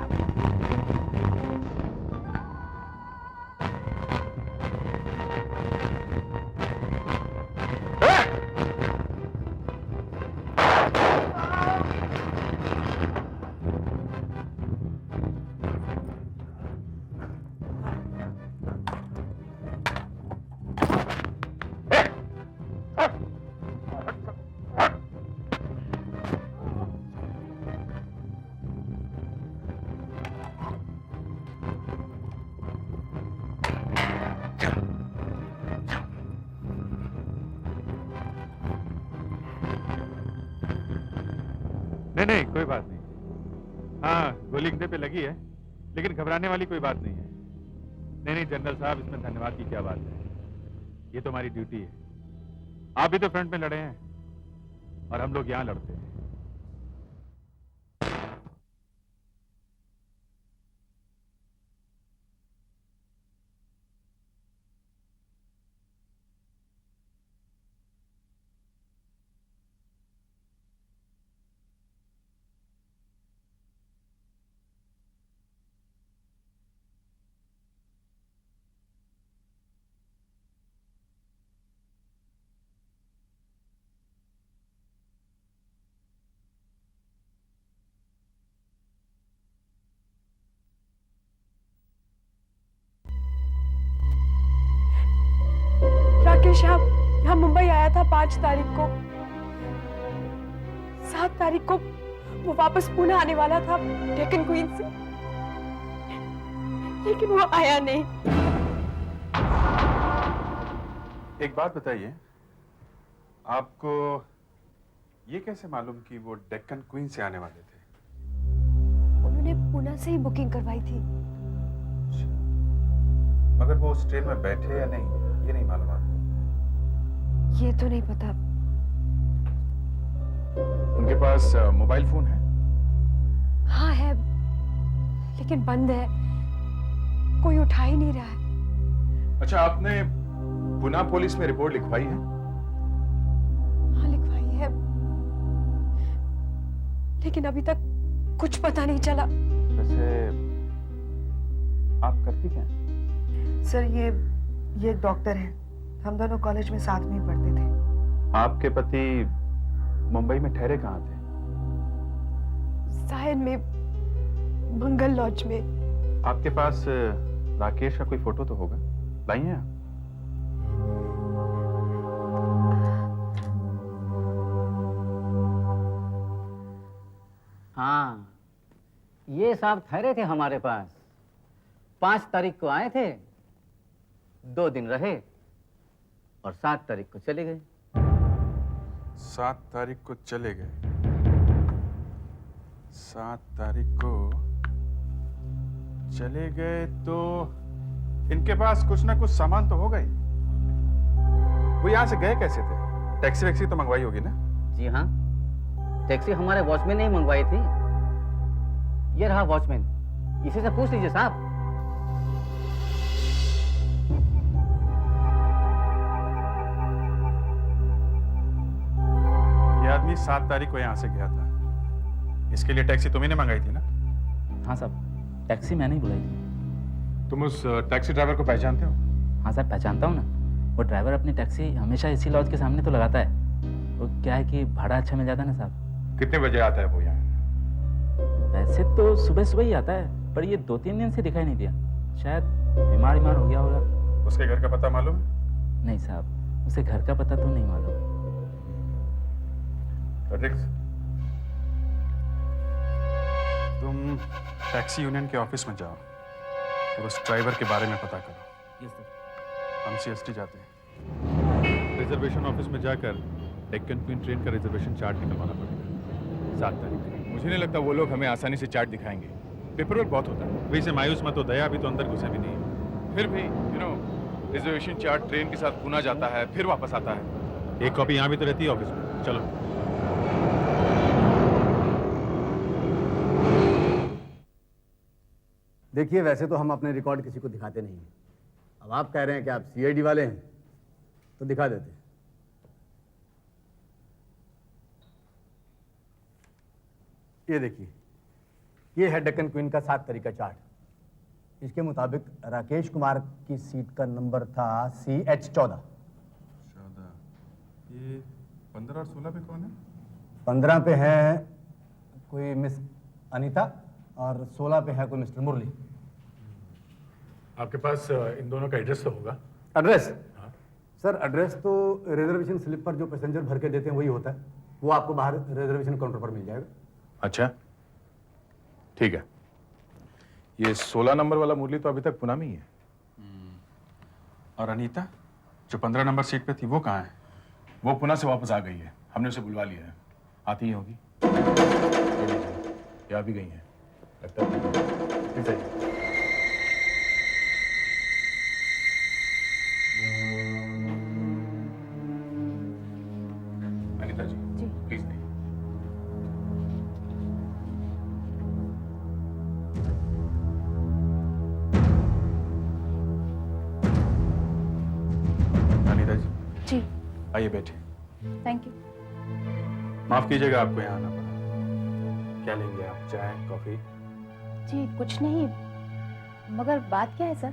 नहीं, कोई बात नहीं। हाँ, गोली कंधे पे लगी है, लेकिन घबराने वाली कोई बात नहीं है। नहीं जनरल साहब, इसमें धन्यवाद की क्या बात है। ये तो हमारी ड्यूटी है। आप भी तो फ्रंट में लड़े हैं और हम लोग यहाँ लड़ते हैं। राकेश यहाँ मुंबई आया था 5 तारीख को। 7 तारीख को वो वापस पुणे आने वाला था डेक्कन क्वीन से, लेकिन वो आया नहीं। एक बात बताइए, आपको ये कैसे मालूम कि वो डेक्कन क्वीन से आने वाले थे? उन्होंने पुणे से ही बुकिंग करवाई थी। मगर वो उस ट्रेन में बैठे या नहीं, ये नहीं मालूम आपको? ये तो नहीं पता। उनके पास मोबाइल फोन है? हाँ है, लेकिन बंद है, कोई उठा ही नहीं रहा है। अच्छा, आपने पुणे पुलिस में रिपोर्ट लिखवाई है? हाँ लिखवाई है, लेकिन अभी तक कुछ पता नहीं चला। वैसे आप करती क्या हैं? सर ये एक डॉक्टर है, हम दोनों कॉलेज में साथ में ही पढ़ते थे। आपके पति मुंबई में ठहरे कहाँ थे? सायन में, मंगल लॉज में। आपके पास राकेश का कोई फोटो तो होगा, लाई हैं आप? हाँ, ये साहब ठहरे थे हमारे पास। 5 तारीख को आए थे, 2 दिन रहे और 7 तारीख को चले गए। 7 तारीख को चले गए। 7 तारीख को चले गए तो इनके पास कुछ ना कुछ सामान तो होगा ही। वो यहाँ से गए कैसे थे? टैक्सी वैक्सी तो मंगवाई होगी ना? जी हाँ, टैक्सी हमारे वॉचमैन ने ही मंगवाई थी। ये रहा वॉचमैन, इसी से पूछ लीजिए साहब। ये आदमी 7 तारीख को यहाँ से गया था, इसके लिए टैक्सी तुम्ही ने मंगाई थी ना? हाँ साहब, टैक्सी मैंने ही बुलाई थी। तुम उस टैक्सी ड्राइवर को पहचानते हो? हाँ साहब, पहचानता हूँ ना। वो ड्राइवर अपनी टैक्सी हमेशा इसी लॉज के सामने तो लगाता है। वो क्या है कि भाड़ा अच्छा मिल जाता है ना साहब। कितने बजे आता है वो यहाँ? वैसे तो सुबह सुबह ही आता है, पर ये 2-3 दिन से दिखाई नहीं दिया। शायद बीमार हो गया होगा। उसके घर का पता मालूम है? नहीं साहब, उसे घर का पता तो नहीं मालूम। तुम टैक्सी यूनियन के ऑफिस में जाओ और उस ड्राइवर के बारे में पता करो। Yes sir. हम सीएसटी जाते हैं। रिजर्वेशन ऑफिस में जाकर डेक्कन क्वीन ट्रेन का रिजर्वेशन चार्ट निकलवाना पड़ेगा 7 तारीख को। मुझे नहीं लगता वो लोग हमें आसानी से चार्ट दिखाएंगे, पेपर वर्क बहुत होता है। वैसे मायूस मत हो, दया अभी तो अंदर घुसे भी नहीं है। फिर भी रिजर्वेशन चार्ट ट्रेन के साथ पुणे जाता है, फिर वापस आता है। एक कॉपी यहाँ भी तो रहती है ऑफिस में। चलो। देखिए, वैसे तो हम अपने रिकॉर्ड किसी को दिखाते नहीं हैं। अब आप कह रहे हैं कि आप सीआईडी वाले हैं, तो दिखा देते हैं। ये देखिए, ये है डेक्कन क्वीन का 7 तारीख का चार्ट। इसके मुताबिक राकेश कुमार की सीट का नंबर था CH14। ये 15 और 16 पे कौन है? 15 पे है कोई मिस अनीता और 16 पे है कोई मिस्टर मुरली। आपके पास इन दोनों का एड्रेस तो होगा? एड्रेस? हाँ। सर, एड्रेस तो रिजर्वेशन स्लिप पर जो पैसेंजर भर के देते हैं वही होता है। वो आपको बाहर रिजर्वेशन काउंटर पर मिल जाएगा। अच्छा, ठीक है। ये 16 नंबर वाला मुरली तो अभी तक पुणे में ही है। और अनीता जो 15 नंबर सीट पे थी वो कहाँ है? वो पुणे से वापस आ गई है, हमने उसे बुलवा लिया है। आती ही होगी। ये आ भी गई है लगता है। अनीता जी, प्लीज नहीं। अनीता जी। जी। आइए बैठे। Thank you. माफ कीजिएगा, आपको यहाँ आना पड़ा। क्या लेंगे आप? चाय, कॉफी? जी कुछ नहीं, मगर बात क्या है सर?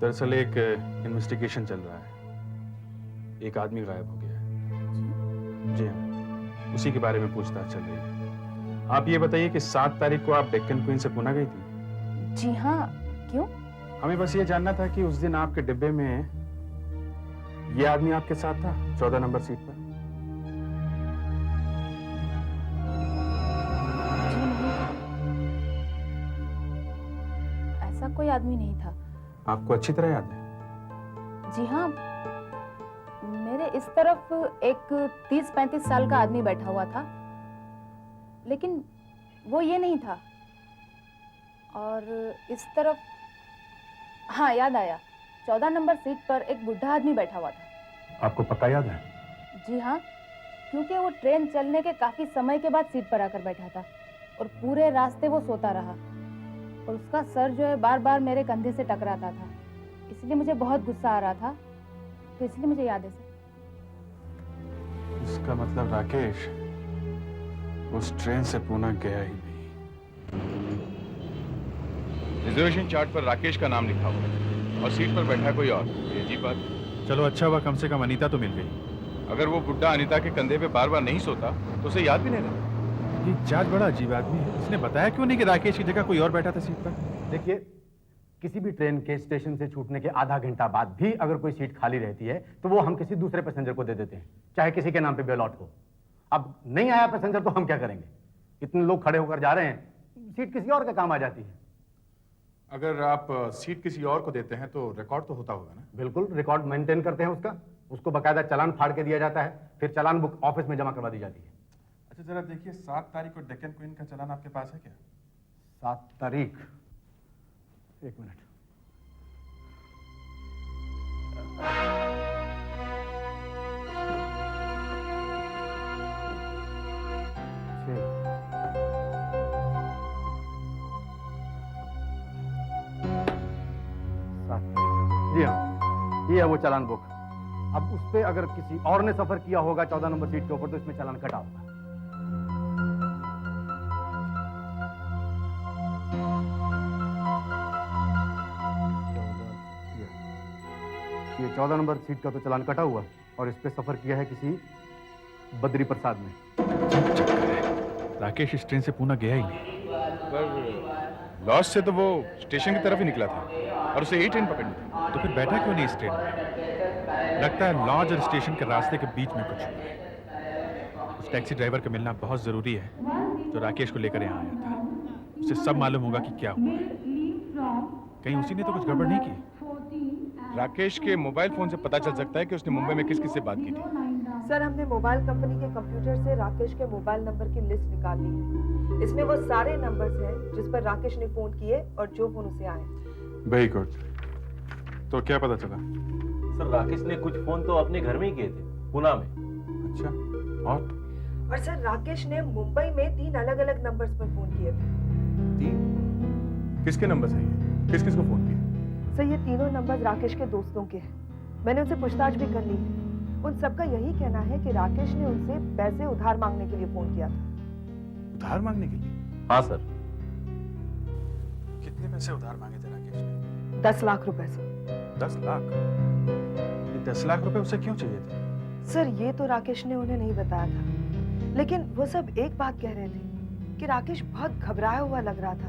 दरअसल एक इन्वेस्टिगेशन चल रहा है। एक आदमी गायब हो गया है। जी हाँ, उसी के बारे में पूछताछ चल रही है। आप ये बताइए कि 7 तारीख को आप डेक्कन क्वीन से पुणे गई थी? जी हाँ, क्यों? हमें बस ये जानना था कि उस दिन आपके डिब्बे में ये आदमी आपके साथ था 14 नंबर सीट पर? जी नहीं, ऐसा कोई आदमी नहीं था। आपको अच्छी तरह याद है? जी हाँ, मेरे इस तरफ एक 30-35 साल का आदमी बैठा हुआ था, लेकिन वो ये नहीं था। और इस तरफ, हाँ याद आया, 14 नंबर सीट पर एक बुढ़ा आदमी बैठा हुआ था। आपको पक्का याद है? जी हाँ, क्योंकि वो ट्रेन चलने के काफी समय के बाद सीट पर आकर बैठा था और पूरे रास्ते वो सोता रहा और उसका सर जो है बार बार मेरे कंधे से टकराता था, इसलिए मुझे बहुत गुस्सा आ रहा था, तो इसलिए मुझे याद है सर। इसका मतलब राकेश उस ट्रेन से पुणे गया ही नहीं। रिजर्वेशन चार्ट पर राकेश का नाम लिखा हुआ है और सीट पर बैठा कोई और। ये अजीब बात है। चलो अच्छा हुआ कम से कम अनीता तो मिल गई। अगर वो बुड्ढा अनीता के कंधे पे बार बार नहीं सोता तो उसे याद भी नहीं रहता। ये जज बड़ा अजीब आदमी है। इसने बताया क्यों नहीं कि राकेश की जगह कोई और बैठा था सीट पर? देखिए, किसी भी ट्रेन के स्टेशन से छूटने के आधा घंटा बाद भी अगर कोई सीट खाली रहती है तो वो हम किसी दूसरे पैसेंजर को दे देते हैं, चाहे किसी के नाम पे भी अलॉट हो। अब नहीं आया पैसेंजर तो हम क्या करेंगे? इतने लोग खड़े होकर जा रहे हैं, सीट किसी और का काम आ जाती है। अगर आप सीट किसी और को देते हैं तो रिकॉर्ड तो होता होगा ना? बिल्कुल, रिकॉर्ड मेंटेन करते हैं उसका। उसको बकायदा चालान फाड़ के दिया जाता है, फिर चालान बुक ऑफिस में जमा करवा दी जाती है। अच्छा जरा देखिए, 7 तारीख को डेक्कन क्वीन का चालान आपके पास है क्या? 7 तारीख, एक मिनट। जी हाँ, ये है वो चालान बुक। अब उस पे अगर किसी और ने सफर किया होगा 14 नंबर सीट के ऊपर तो इसमें चालान कटा होगा। ये 14 नंबर सीट का तो चालान कटा हुआ और इस पे सफर किया है किसी बद्री प्रसाद ने। राकेश इस ट्रेन से पुणे गया ही नहीं। पर लॉस से तो वो स्टेशन की तरफ ही निकला था और उसे यही ट्रेन पकड़नी थी। तो फिर बैठा क्यों नहीं इस ट्रेन में? लगता है लॉज और स्टेशन के रास्ते के बीच में कुछ हुआ है। उस टैक्सी ड्राइवर का मिलना बहुत जरूरी है जो राकेश को लेकर यहाँ आया था। उसे सब मालूम होगा कि क्या हुआ है। कहीं उसी ने तो कुछ गड़बड़ नहीं की? राकेश के मोबाइल फोन से पता चल सकता है कि उसने मुंबई में किस किस से बात की थी। सर, हमने मोबाइल कंपनी के कंप्यूटर से राकेश के मोबाइल नंबर की लिस्ट निकाल ली है। इसमें वो सारे नंबर्स हैं जिस पर राकेश ने फोन किए और जो फोन उसे आए। Very good. तो क्या पता चला? सर, राकेश ने कुछ फोन तो अपने घर में ही किए थे, पुणे में। अच्छा, और सर राकेश ने मुंबई में 3 अलग-अलग नंबर्स पर फोन किए थे। 3? किसके नंबर है ये? किस किस को फोन किया? सर, ये तीनों नंबर राकेश के दोस्तों के हैं। मैंने उनसे पूछताछ भी कर ली है। उन सबका यही कहना है कि राकेश ने उनसे पैसे उधार मांगने के लिए फोन किया था। उधार मांगने के लिए? हाँ सर। कितने पैसे उधार मांगे थे राकेश ने? 10 लाख रुपए सर। 10 लाख? ये 10 लाख रुपए उसे क्यों चाहिए थे? सर, ये तो राकेश ने उन्हें नहीं बताया था, लेकिन वो सब एक बात कह रहे थे कि राकेश बहुत घबराया हुआ लग रहा था।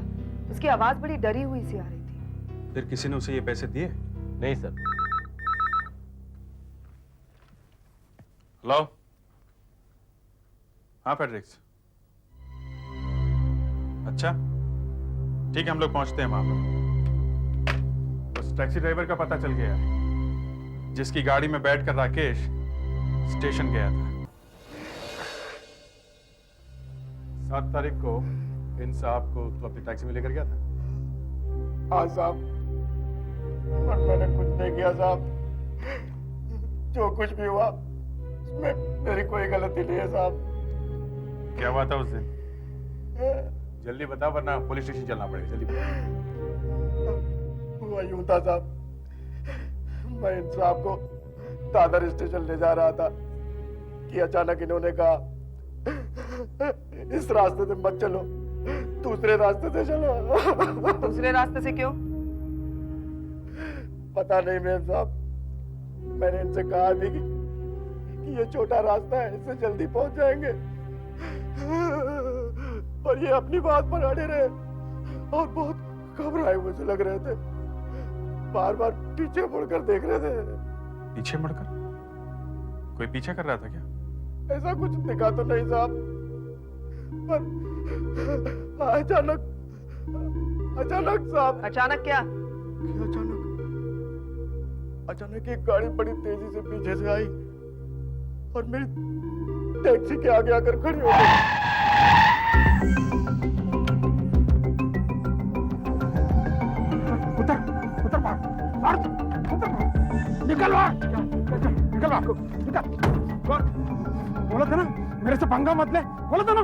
उसकी आवाज बड़ी डरी हुई सी आ रही थी। फिर किसी ने उसे ये पैसे दिए? नहीं सर। हेलो? हाँ फेडरिक्स। अच्छा ठीक है, हम लोग पहुंचते हैं वहां पर। बस टैक्सी ड्राइवर का पता चल गया है जिसकी गाड़ी में बैठकर राकेश स्टेशन गया था। 7 तारीख को इन साहब को तो अपनी टैक्सी में लेकर गया था? हाँ साहब, पर मैंने कुछ नहीं किया साहब। जो कुछ भी हुआ उसमें मेरी कोई गलती नहीं है साहब। क्या हुआ था उस दिन? जल्दी बता वरना पुलिस स्टेशन चलना पड़ेगा। जल्दी बता। हुआ यूं था साहब, मैं इन साहब को दादर स्टेशन ले जा रहा था कि अचानक इन्होंने कहा इस रास्ते से मत चलो, दूसरे रास्ते से चलो। दूसरे रास्ते से क्यों? पता नहीं मेम साहब, मैंने इनसे कहा भी कि ये छोटा रास्ता है, इससे जल्दी पहुंच जाएंगे, पर ये अपनी बात पर अड़े रहे और बहुत घबराए हुए से लग रहे थे। बार बार पीछे मुड़कर देख रहे थे। पीछे मुड़कर? कोई पीछा कर रहा था क्या? ऐसा कुछ दिखा तो नहीं साहब, पर अचानक साहब। अचानक क्या? अचानक एक गाड़ी बड़ी तेजी से पीछे से आई और मेरी टैक्सी के आगे आकर खड़ी हो गई। उतर मार निकल बोला था ना मेरे से पंगा मत ले, बोला था ना।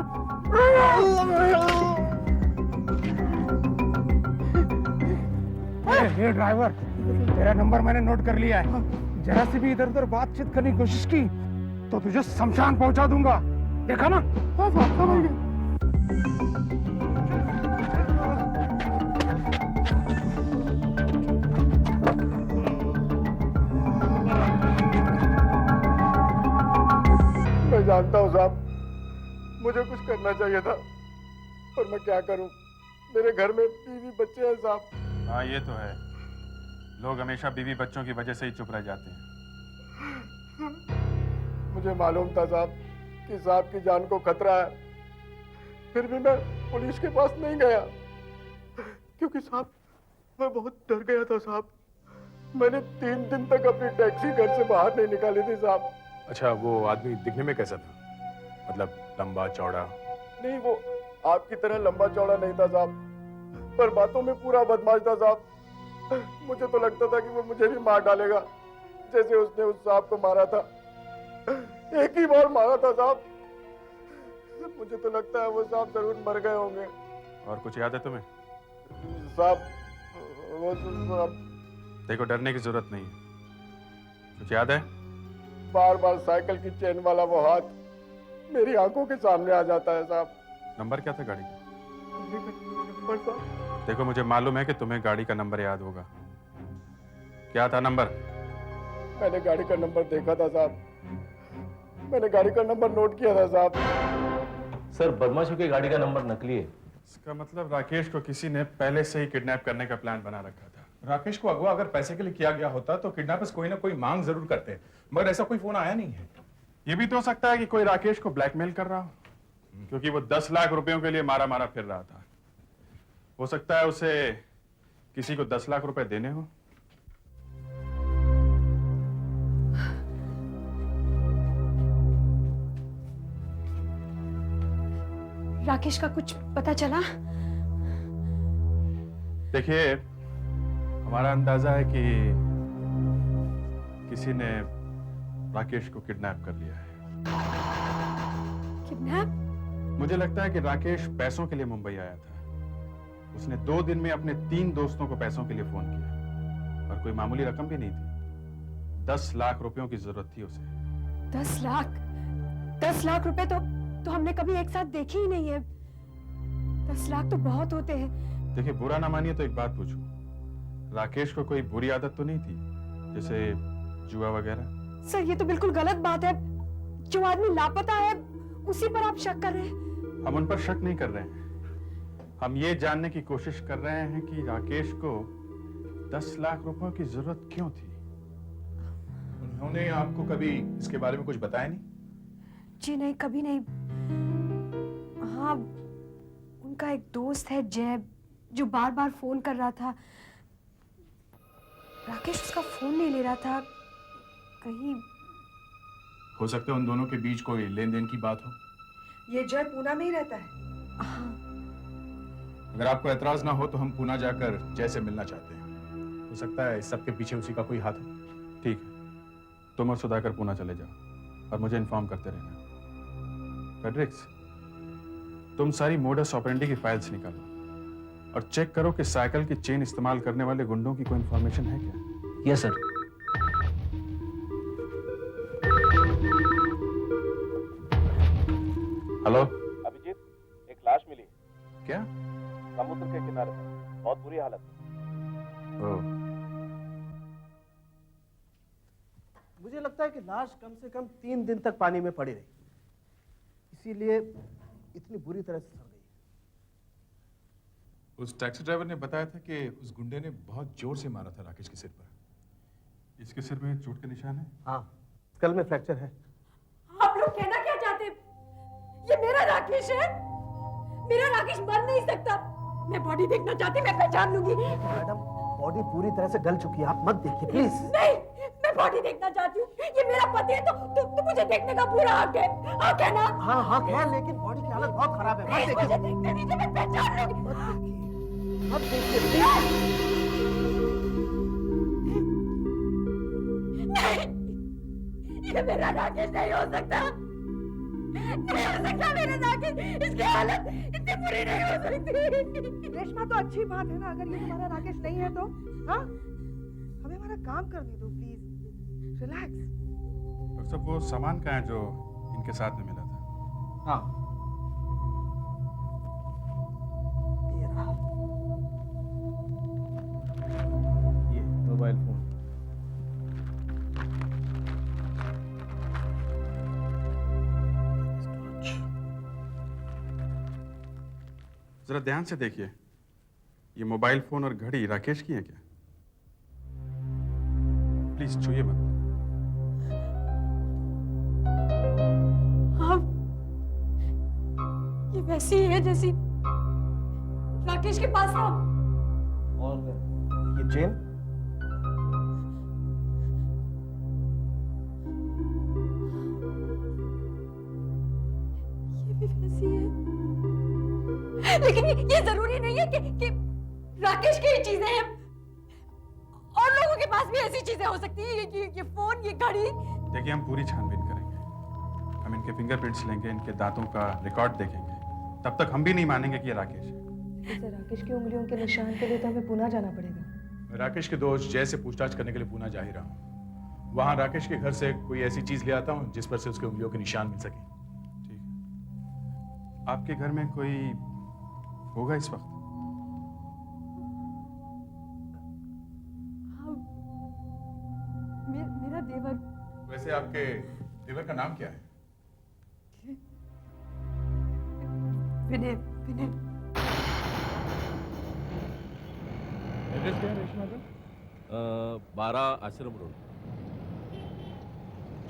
ये ड्राइवर, तेरा नंबर मैंने नोट कर लिया है। जरा सी भी इधर उधर बातचीत करने की कोशिश की तो तुझे शमशान पहुंचा दूंगा, देखा ना? मैं जानता हूँ साहब, मुझे कुछ करना चाहिए था, पर मैं क्या करूं? मेरे घर में बीवी बच्चे हैं साहब। हाँ ये तो है, लोग हमेशा बीवी बच्चों की वजह से ही चुप रह जाते हैं। मुझे मालूम था साहब कि साहब की जान को खतरा है, फिर भी मैं पुलिस के पास नहीं गया, क्योंकि साहब मैं बहुत डर गया था साहब। मैंने 3 दिन तक अपनी टैक्सी घर से बाहर नहीं निकाली थी साहब। अच्छा, वो आदमी दिखने में कैसा था? मतलब लंबा चौड़ा? नहीं, वो आपकी तरह लंबा चौड़ा नहीं था साहब, पर बातों में पूरा बदमाश था साहब। मुझे तो लगता था कि वो मुझे भी मार डालेगा, जैसे उसने उस साहब को मारा था। एक ही बार मारा था साहब। मुझे तो लगता है वो साहब जरूर मर गए होंगे। और कुछ याद है तुम्हें? साहब वो साहब, देखो डरने की जरूरत नहीं है। कुछ याद है? बार बार साइकिल की चेन वाला वो हाथ मेरी आंखों के सामने आ जाता है साहब। नंबर क्या था गाड़ी का? नंबर साहब, देखो मुझे मालूम है कि तुम्हें गाड़ी का नंबर याद होगा। क्या था नंबर? मैंने गाड़ी का नंबर देखा था साहब, मैंने गाड़ी का नंबर नोट किया था साहब। सर, बदमाशों की गाड़ी का नंबर नकली है। इसका मतलब राकेश को किसी ने पहले से ही किडनैप करने का प्लान बना रखा था। राकेश को अगवा अगर पैसे के लिए किया गया होता तो किडनैपर्स कोई ना कोई मांग जरूर करते, मगर ऐसा कोई फोन आया नहीं है। ये भी तो हो सकता है कि कोई राकेश को ब्लैकमेल कर रहा हो, क्योंकि वो 10 लाख रुपयों के लिए मारा मारा फिर रहा था। हो सकता है उसे किसी को 10 लाख रुपए देने हो। राकेश का कुछ पता चला? देखिए, हमारा अंदाजा है कि किसी ने राकेश को किडनैप कर लिया है। किडनैप? मुझे लगता है कि राकेश पैसों के लिए मुंबई आया था। उसने 2 दिन में अपने 3 दोस्तों को पैसों के लिए फोन किया, और कोई मामूली रकम भी नहीं थी। 10 लाख रुपयों की जरूरत थी उसे। 10 लाख? 10 लाख रुपए तो हमने कभी एक साथ देखे ही नहीं है। 10 लाख तो बहुत होते हैं। देखिए, बुरा ना मानिए तो एक बात पूछूं, राकेश को कोई बुरी आदत तो नहीं थी, जैसे जुआ वगैरह? सर, ये तो बिल्कुल गलत बात है। जो आदमी लापता है उसी पर आप शक कर रहे हैं। हम उन पर शक नहीं कर रहे हैं, हम ये जानने की कोशिश कर रहे हैं कि राकेश को 10 लाख रुपयों की जरूरत क्यों थी। उन्होंने आपको कभी इसके बारे में कुछ बताया नहीं? जी नहीं, कभी नहीं। हाँ, उनका एक दोस्त है जैब, जो बार बार फोन कर रहा था। राकेश उसका फोन नहीं ले रहा था। कहीं हो सकता है उन दोनों के बीच कोई लेन देन की बात हो। ये जय पूना में ही रहता है? हाँ। अगर आपको एतराज ना हो तो हम पूना जाकर जय से मिलना चाहते हैं। हो सकता है इस सब के पीछे उसी का कोई हाथ हो। ठीक है, तुम और सुधाकर पूना चले जाओ और मुझे इन्फॉर्म करते रहना। फेडरिक्स, तुम सारी मोडस ऑपरेंडी की फाइल्स निकालो और चेक करो कि साइकिल की चेन इस्तेमाल करने वाले गुंडों की कोई इंफॉर्मेशन है क्या। Yes sir. हेलो अभिजीत, एक लाश मिली। क्या? समुद्र के किनारे पर, बहुत बुरी हालत। मुझे लगता है कि लाश कम से कम 3 दिन तक पानी में पड़ी रही, इसीलिए इतनी बुरी तरह से सड़ गई। उस टैक्सी ड्राइवर ने बताया था कि उस गुंडे ने बहुत जोर से मारा था राकेश के सिर पर। इसके सिर में चोट के निशान है? हाँ, स्कल में फ्रैक्चर है। आप लोग कहना क्या चाहते हैं? ये मेरा राकेश है। मेरा राकेश मर नहीं सकता। मैं बॉडी देखना चाहती, मैं पहचान लूंगी। मैडम, बॉडी पूरी तरह से गल चुकी है, आप मत देखिए प्लीज। नहीं, मैं बॉडी देखना चाहती हूँ। ये मेरा पति है तो मुझे देखने का पूरा हक है। हक है ना? हाँ हाँ है, लेकिन बॉडी की हालत बहुत खराब है। मत देखिए, मुझे देखने दीजिए, मैं पहचान लूंगी। मत देखिए प्लीज। नहीं, ये मेरा राकेश नहीं हो सकता। नहीं हो सकता मेरा राकेश। इसकी हालत इतनी बुरी नहीं हो सकती। रेशमा, तो अच्छी बात है ना अगर ये तुम्हारा राकेश नहीं है तो। हाँ, हमें हमारा काम करने दो प्लीज। रिलैक्स। डॉक्टर साहब, वो सामान कहाँ है जो इनके साथ में मिला था? हाँ, ये रहा। ये मोबाइल फोन। जरा ध्यान से देखिए, ये मोबाइल फोन और घड़ी राकेश की है क्या? प्लीज छूइए मत। हाँ, ये वैसी ही है जैसी राकेश के पास था। और ये चेन? ये भी वैसी है। लेकिन ये जरूरी नहीं है कि राकेश की ही चीजें हैं। और लोगों के पास भी ऐसी चीजें हो सकती हैं। ये फोन, ये घड़ी। देखिए, हम पूरी छानबीन करेंगे। हम इनके फिंगरप्रिंट्स लेंगे, इनके दांतों का रिकॉर्ड देखेंगे। तब तक हम भी नहीं मानेंगे कि ये राकेश है। जैसे राकेश की उंगलियों के निशान के लिए तो हमें पुणे जाना पड़ेगा। मैं राकेश के दोस्त जय से पूछताछ करने के लिए पुणे जा ही रहा हूँ। वहां राकेश के घर से कोई ऐसी चीज ले आता हूँ जिस पर से उसके उंगलियों के निशान मिल सके। ठीक है। आपके घर में कोई होगा इस वक्त? हाँ, मेरा देवर। वैसे आपके देवर का नाम क्या है? विनय। विनय। एड्रेस क्या है रेशमा का? 12 आश्रम रोड।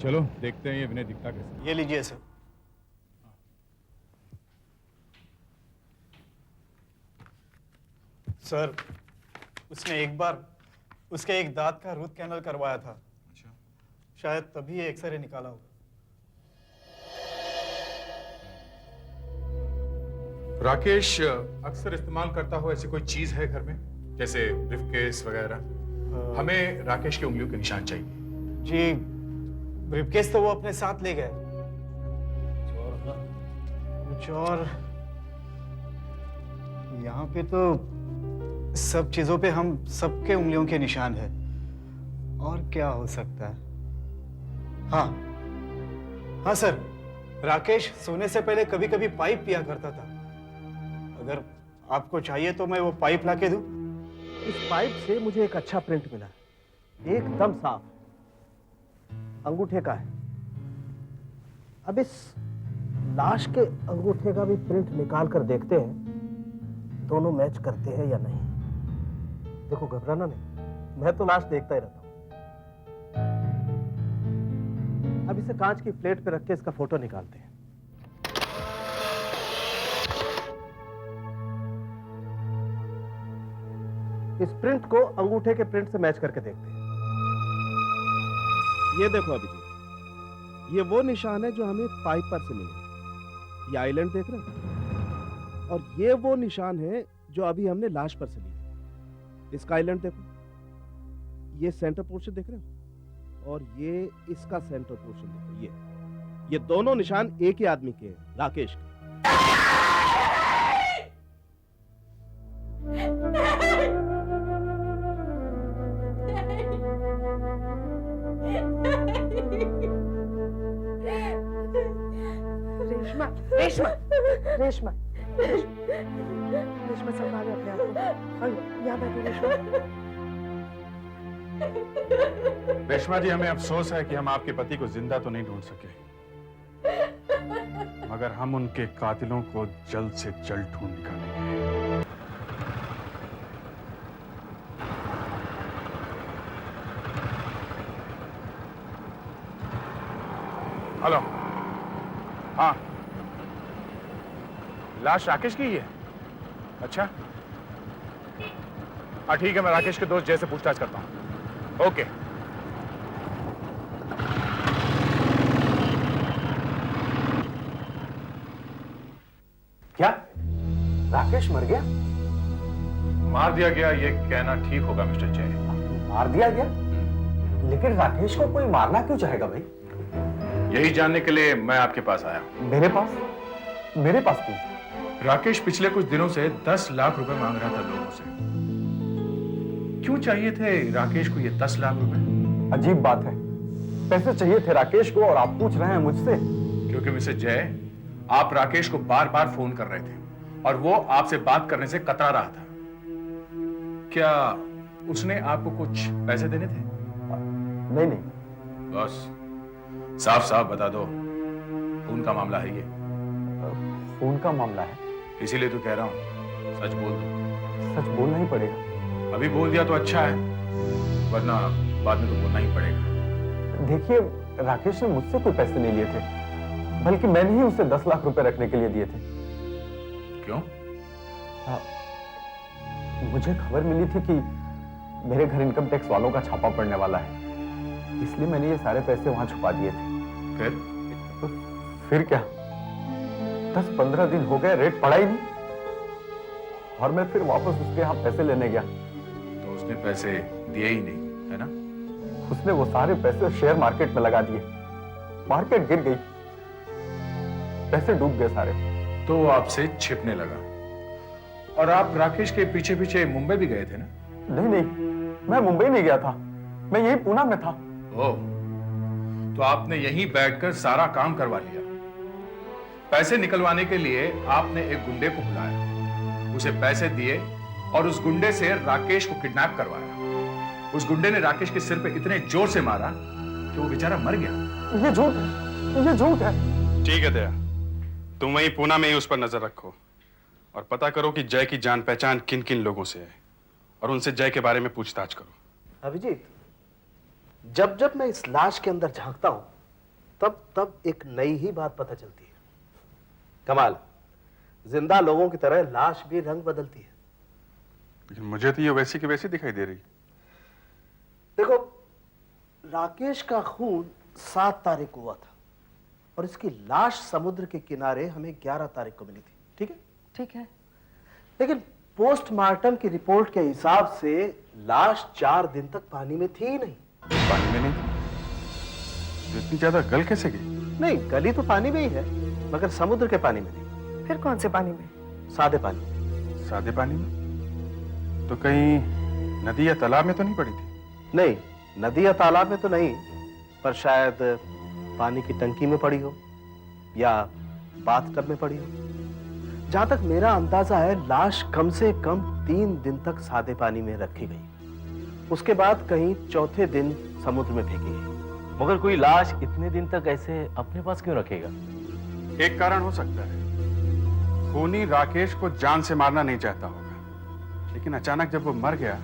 चलो देखते हैं ये विनय दिखता कैसे। ये लीजिए सर। सर, उसने एक बार उसके एक दांत का रूट कैनल करवाया था। अच्छा। शायद तभी ये एक्सरे निकाला होगा। राकेश अक्सर इस्तेमाल करता हो ऐसी कोई चीज है घर में, जैसे ब्रीफकेस वगैरह? हमें राकेश की उंगलियों के निशान चाहिए। जी, ब्रीफकेस तो वो अपने साथ ले गए। कुछ और यहाँ पे तो सब चीजों पे हम सबके उंगलियों के निशान है। और क्या हो सकता है? हाँ हाँ सर, राकेश सोने से पहले कभी कभी पाइप पिया करता था। अगर आपको चाहिए तो मैं वो पाइप लाके दूं। इस पाइप से मुझे एक अच्छा प्रिंट मिला, एकदम साफ, अंगूठे का है। अब इस लाश के अंगूठे का भी प्रिंट निकाल कर देखते हैं, दोनों मैच करते हैं या नहीं। देखो, घबराना नहीं, मैं तो लाश देखता ही रहता हूं। अब इसे कांच की प्लेट पे रख के इसका फोटो निकालते हैं। इस प्रिंट को अंगूठे के प्रिंट से मैच करके देखते हैं। ये देखो अभिजीत, ये वो निशान है जो हमें पाइप पर से मिले। ये आइलैंड देख रहे हो? और ये वो निशान है जो अभी हमने लाश पर से लिए। इसका आइलैंड देखो, ये सेंटर पोर्शन देख रहे हो? और ये इसका सेंटर पोर्शन देखो। ये दोनों निशान एक ही आदमी के हैं, राकेश के। रेशमा, रेशमा, रेशमा, रेशमा, संभालो अपने आप को। यहाँ बैठो रेशमा। रेशमा जी, हमें अफसोस है कि हम आपके पति को जिंदा तो नहीं ढूंढ सके, मगर हम उनके कातिलों को जल्द से जल्द ढूंढ निकालेंगे। हेलो। हाँ, लाश राकेश की ही है? अच्छा, हाँ ठीक है, मैं राकेश के दोस्त जय से पूछताछ करता हूँ। ओके। क्या राकेश मर गया? मार दिया गया ये कहना ठीक होगा मिस्टर जय। मार दिया गया? लेकिन राकेश को कोई मारना क्यों चाहेगा भाई? यही जानने के लिए मैं आपके पास आया हूं। मेरे पास? मेरे पास क्यों? राकेश पिछले कुछ दिनों से 10 लाख रुपए मांग रहा था लोगों से। क्यों चाहिए थे राकेश को ये 10 लाख रुपए? अजीब बात है, पैसे चाहिए थे राकेश को और आप पूछ रहे हैं मुझसे? क्योंकि मिस्टर जय, आप राकेश को बार बार फोन कर रहे थे और वो आपसे बात करने से कतरा रहा था। क्या उसने आपको कुछ पैसे देने थे? नहीं नहीं। बस साफ साफ बता दो, खून का मामला है ये। खून का मामला है? इसीलिए तो कह रहा हूं, सच बोल दो। सच बोलना ही पड़ेगा। अभी बोल दिया तो अच्छा है, वरना बाद में तो बोलना ही पड़ेगा। देखिए, राकेश ने मुझसे कोई पैसे नहीं लिए थे, बल्कि मैंने ही उसे 10 लाख रुपए रखने के लिए दिए थे। क्यों? मुझे खबर मिली थी कि मेरे घर इनकम टैक्स वालों का छापा पड़ने वाला है, इसलिए मैंने ये सारे पैसे वहां छुपा दिए थे। फिर क्या, 10-15 दिन हो गए, रेट पड़ा ही नहीं, और मैं फिर वापस उसके यहाँ पैसे लेने गया तो उसने पैसे दिए ही नहीं, है ना? उसने वो सारे पैसे शेयर मार्केट में लगा दिए, मार्केट गिर गई, पैसे डूब गए सारे। तो वो आपसे छिपने लगा। और आप राकेश के पीछे पीछे मुंबई भी गए थे ना? नहीं नहीं, मैं मुंबई नहीं गया था, मैं यही पूना में था। ओह, तो आपने यहीं बैठकर सारा काम करवा लिया। पैसे निकलवाने के लिए आपने एक गुंडे को बुलाया, उसे पैसे दिए और उस गुंडे से राकेश को किडनैप करवाया। उस गुंडे ने राकेश के सिर पे इतने जोर से मारा कि वो बेचारा मर गया। ये झूठ है, ये झूठ है। ठीक है दया, तुम वहीं पूना में ही उस पर नजर रखो और पता करो कि जय की जान पहचान किन किन लोगों से है और उनसे जय के बारे में पूछताछ करो। अभिजीत, जब जब मैं इस लाश के अंदर झांकता हूं, तब तब एक नई ही बात पता चलती है। कमाल, जिंदा लोगों की तरह लाश भी रंग बदलती है। लेकिन मुझे तो ये वैसी की वैसी दिखाई दे रही। देखो, राकेश का खून 7 तारीख को हुआ था और इसकी लाश समुद्र के किनारे हमें 11 तारीख को मिली थी। ठीक है? ठीक है। लेकिन पोस्टमार्टम की रिपोर्ट के हिसाब से लाश 4 दिन तक पानी में थी ही नहीं। पानी में नहीं थी? तो इतनी ज्यादा गल कैसे गई? नहीं, गली तो पानी में ही है, मगर समुद्र के पानी में नहीं। फिर कौन से पानी में? सादे पानी। सादे पानी में? तो कहीं नदी या तालाब में तो नहीं पड़ी थी? नहीं, नदी या तालाब में तो नहीं, पर शायद पानी की टंकी में पड़ी हो या बाथटब में पड़ी हो। जहां तक मेरा अंदाजा है, लाश कम से कम 3 दिन तक सादे पानी में रखी गई, उसके बाद कहीं चौथे दिन समुद्र में फेंकी गई। मगर कोई लाश इतने दिन तक ऐसे अपने पास क्यों रखेगा? एक कारण हो सकता है, खूनी राकेश को जान से मारना नहीं चाहता होगा, लेकिन अचानक जब वो मर गया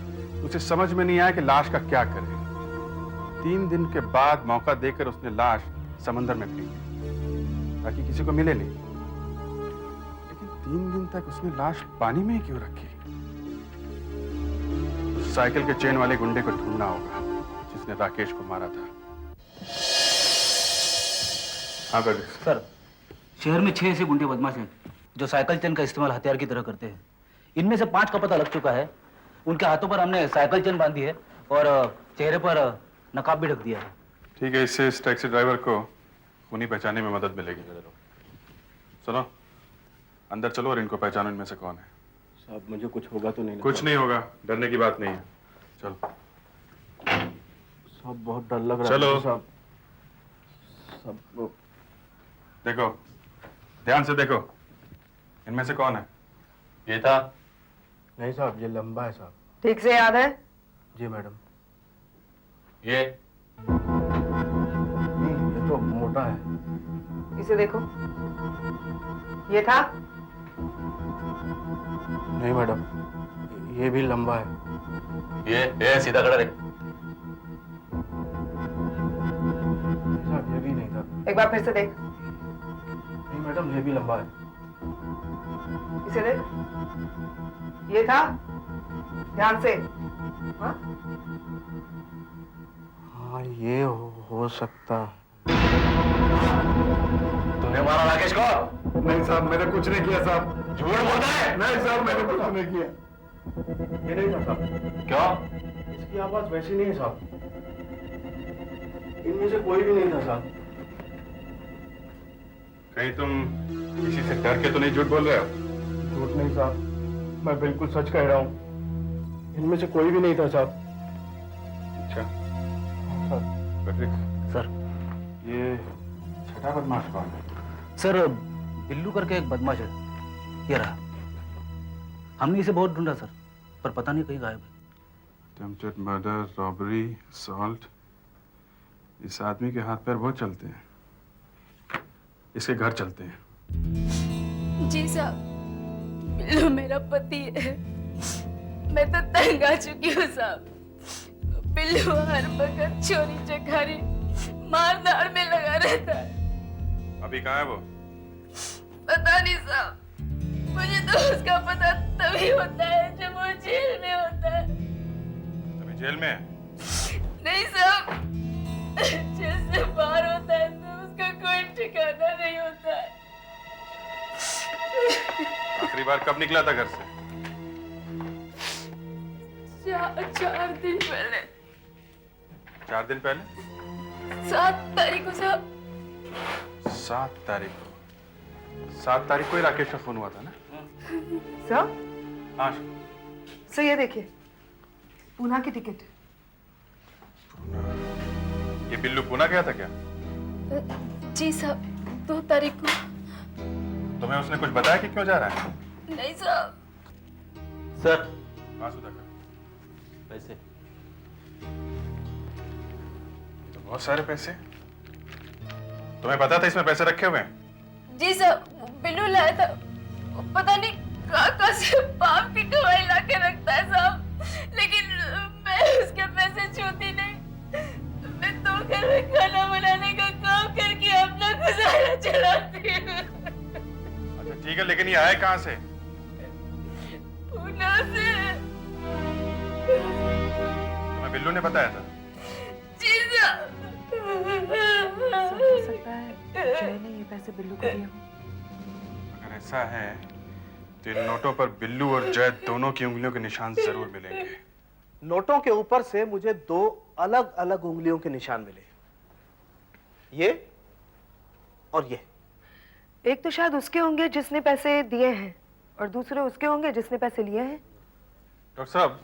उसे समझ में नहीं आया कि लाश का क्या करे। 3 दिन के बाद मौका देकर उसने लाश समंदर में फेंक दी ताकि किसी को मिले नहीं। लेकिन 3 दिन तक उसने लाश पानी में ही क्यों रखी? उस साइकिल के चेन वाले गुंडे को ढूंढना होगा जिसने राकेश को मारा था। हाँ सर, शहर में 6 ऐसे गुंडे बदमाश हैं जो साइकिल चेन का इस्तेमाल हथियार की तरह करते हैं। इनमें से 5 का पता लग चुका है। उनके हाथों पर हमने साइकिल चेन बांधी है और चेहरे पर नकाब भी ढक दिया है। ठीक है, इससे इस टैक्सी ड्राइवर को खूनी पहचानने में मदद मिलेगी। सुनो, अंदर चलो और इनको पहचानो इनमें से कौन है। साहब, मुझे कुछ होगा तो नहीं? कुछ नहीं होगा, डरने की बात नहीं है। चलो साहब, बहुत डर लग रहा है। चलो साहब, सब देखो, ध्यान से देखो, इनमें से कौन है? ये था। नहीं साहब, ये लंबा है साहब। ठीक से याद है? जी मैडम। ये तो मोटा है। इसे देखो, ये था? नहीं मैडम, ये भी लंबा है। ये सीधा खड़ा रहे। साहब, ये भी नहीं था। एक बार फिर से देख। नहीं मैडम, ये भी लंबा है। इसे देख, ये था, ध्यान से। हाँ? हाँ, ये हो सकता। तूने मारा राकेश को? नहीं साहब, मैंने कुछ नहीं किया साहब। झूठ बोलता है? नहीं साहब, मैंने कुछ नहीं किया। ये नहीं था साहब। क्यों? इसकी आवाज वैसी नहीं है साहब। इनमें से कोई भी नहीं था साहब। कहीं तुम किसी से डर के तो नहीं झूठ बोल रहे हो? झूठ नहीं साहब, मैं बिल्कुल सच कह रहा हूँ। इनमें से कोई भी नहीं था साहब। अच्छा सर, ये छठा बदमाश कौन है? सर बिल्लू करके एक बदमाश है, ये रहा। हमने इसे बहुत ढूंढा सर, पर पता नहीं कहीं गायब है। Attempted murder, robbery, assault. इस आदमी के हाथ पैर बहुत चलते हैं। इसके घर चलते हैं। जी साहब, बिल्लू मेरा पति है। मैं तो तंग आ चुकी हूँ साहब। बिल्लू हर वक्त चोरी चकारी मारधाड़ में लगा रहता है। अभी कहाँ है वो? पता नहीं साहब, मुझे तो उसका पता तभी होता है जब वो जेल में होता है। अभी जेल में है? नहीं साहब, जेल से बाहर होता है तो उसका कोई ठिकाना नहीं होता है। आखिरी बार कब निकला था घर से? 4 दिन पहले। 4 दिन पहले? 7 तारीख को साहब। 7 तारीख को? 7 तारीख को ही राकेश का फोन हुआ था ना? सर? हाँ सर ये देखिए, पूना की टिकट। ये बिल्लू पुणे गया था क्या? जी साहब, 2 तारीख को। तुम्हें उसने कुछ बताया कि क्यों जा रहा है? नहीं साहब। सर। हाँ सुधाकर। पैसे। तो बहुत सारे पैसे। तुम्हें पता था इसमें पैसे रखे हुए हैं? जी साहब, बिल्लू लाया था। पता नहीं कहाँ से बाप की कमाई ला के रखता है साहब, लेकिन मैं उसके पैसे छूती नहीं। मैं तो घर में खाना बनाने का काम करके अपना गुजारा चलाती हूँ। अच्छा ठीक है, लेकिन ये आए कहाँ से? पूना से। तुम्हें बिल्लू ने बताया था? जी साहब। हो सकता है जय ने ये पैसे बिल्लू को दिए हों। अगर ऐसा है तो इन नोटों पर बिल्लू और जय दोनों की उंगलियों के निशान जरूर मिलेंगे। नोटों के ऊपर से मुझे 2 अलग अलग उंगलियों के निशान मिले, ये और ये। एक तो शायद उसके होंगे जिसने पैसे दिए हैं, और दूसरे उसके होंगे जिसने पैसे लिए हैं। डॉक्टर साहब,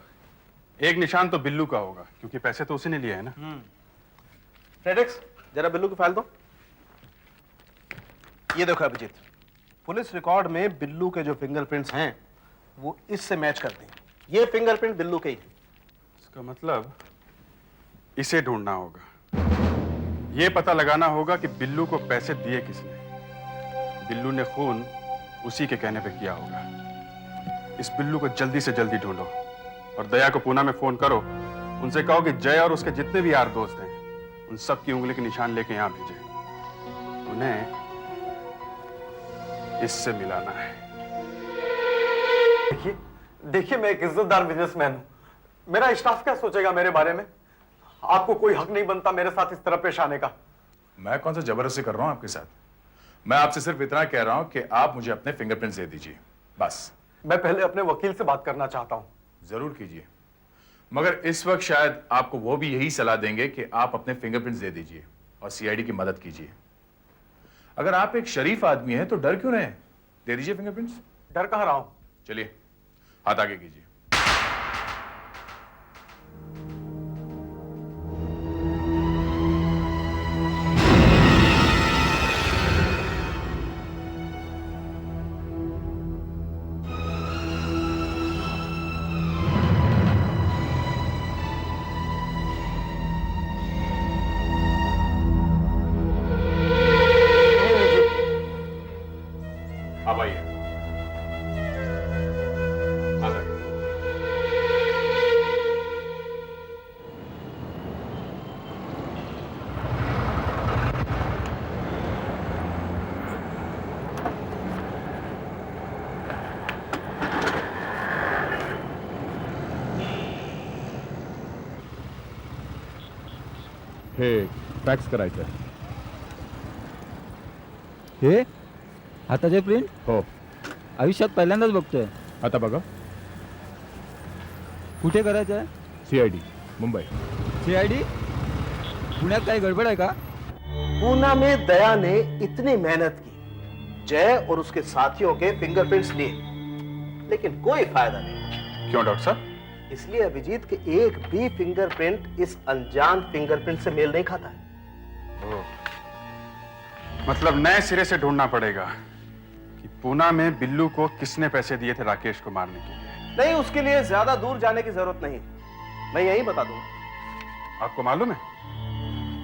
एक निशान तो बिल्लू का होगा क्योंकि पैसे तो उसी ने लिए है ना। फ्रेडेक्स, जरा बिल्लू की फाइल दो। ये देखो अभिजीत, पुलिस रिकॉर्ड में बिल्लू के जो फिंगरप्रिंट्स हैं वो इससे मैच करते हैं। ये फिंगरप्रिंट बिल्लू के ही हैं। इसका मतलब इसे ढूंढना होगा। ये पता लगाना होगा कि बिल्लू को पैसे दिए किसने। बिल्लू ने खून उसी के कहने पे किया होगा। इस बिल्लू को जल्दी से जल्दी ढूंढो और दया को पूना में फोन करो। उनसे कहो कि जय और उसके जितने भी यार दोस्त हैं उन सब की उंगली के निशान लेके यहां भेजें। उन्हें इससे मिलाना है। देखिए मैं एक इज्जतदार बिजनेसमैन हूं। मेरा स्टाफ क्या सोचेगा मेरे बारे में? आपको कोई हक नहीं बनता मेरे साथ इस तरह पेश आने का। मैं कौन सा जबरदस्ती कर रहा हूं आपके साथ? मैं आपसे सिर्फ इतना कह रहा हूं कि आप मुझे अपने फिंगरप्रिंट्स दे दीजिए, बस। मैं पहले अपने वकील से बात करना चाहता हूं। जरूर कीजिए, मगर इस वक्त शायद आपको वो भी यही सलाह देंगे कि आप अपने फिंगरप्रिंट्स दे दीजिए और सीआईडी की मदद कीजिए। अगर आप एक शरीफ आदमी हैं तो डर क्यों रहे? दे दीजिए फिंगरप्रिंट्स। डर कहाँ रहा हूं? चलिए हाथ आगे कीजिए। अब आइए। आ गए। हे फॅक्स करायचं आहे. हे आता जे प्रिंट हो आयुष्यात पहिल्यांदाच बघतोय. आता बघा. कुठे करायचं आहे? CID मुंबई. CID? पुण्यात काही गडबड है का? पूना में दया ने इतनी मेहनत की, जय और उसके साथियों के फिंगरप्रिंट्स लिए, लेकिन कोई फायदा नहीं. क्यों डॉक्टर साहब? इसलिए अभिजीत के एक भी फिंगरप्रिंट इस अनजान फिंगरप्रिंट से मेल नहीं खाता है. मतलब नए सिरे से ढूंढना पड़ेगा कि पूना में बिल्लू को किसने पैसे दिए थे राकेश को मारने के लिए. नहीं, उसके लिए ज्यादा दूर जाने की जरूरत नहीं, मैं यही बता दूंगा. आपको मालूम है?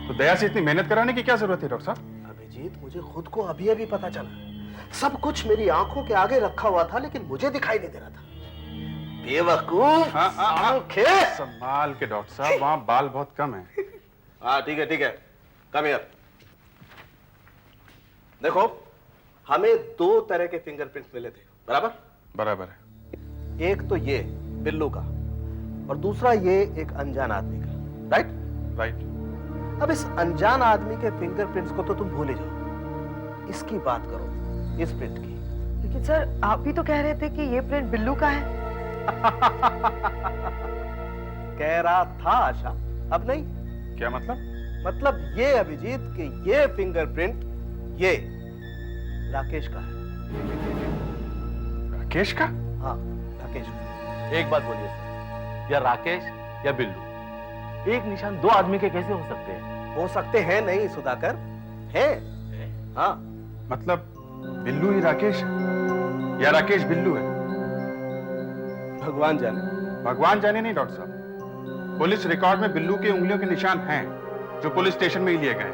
तो दया से इतनी मेहनत कराने की क्या जरूरत है डॉक्टर साहब? अभिजीत, मुझे खुद को अभी अभी पता चला. सब कुछ मेरी आंखों के आगे रखा हुआ था, लेकिन मुझे दिखाई नहीं दे रहा था. बेवकूफ. आंखें संभाल के डॉक्टर साहब, वहां बाल बहुत कम है. हाँ ठीक है, कम हियर. देखो, हमें 2 तरह के फिंगरप्रिंट्स मिले थे, बराबर? बराबर है. एक तो ये बिल्लू का, और दूसरा ये एक अनजान आदमी का. राइट? राइट. अब इस अनजान आदमी के फिंगरप्रिंट्स को तो तुम भूल ही जाओ. इसकी बात करो, इस प्रिंट की. लेकिन सर, आप भी तो कह रहे थे कि ये प्रिंट बिल्लू का है. कह रहा था आशा, अब नहीं. क्या मतलब? मतलब ये अभिजीत कि ये फिंगरप्रिंट ये राकेश का है. राकेश का? हाँ, राकेश का. एक बात बोलिए सर, या राकेश या बिल्लू, एक निशान 2 आदमी के कैसे हो सकते हैं? हो सकते हैं नहीं सुधाकर, है. हाँ. मतलब बिल्लू ही राकेश है या राकेश बिल्लू है? भगवान जाने. भगवान जाने नहीं डॉक्टर साहब, पुलिस रिकॉर्ड में बिल्लू के उंगलियों के निशान हैं जो पुलिस स्टेशन में ही लिए गए,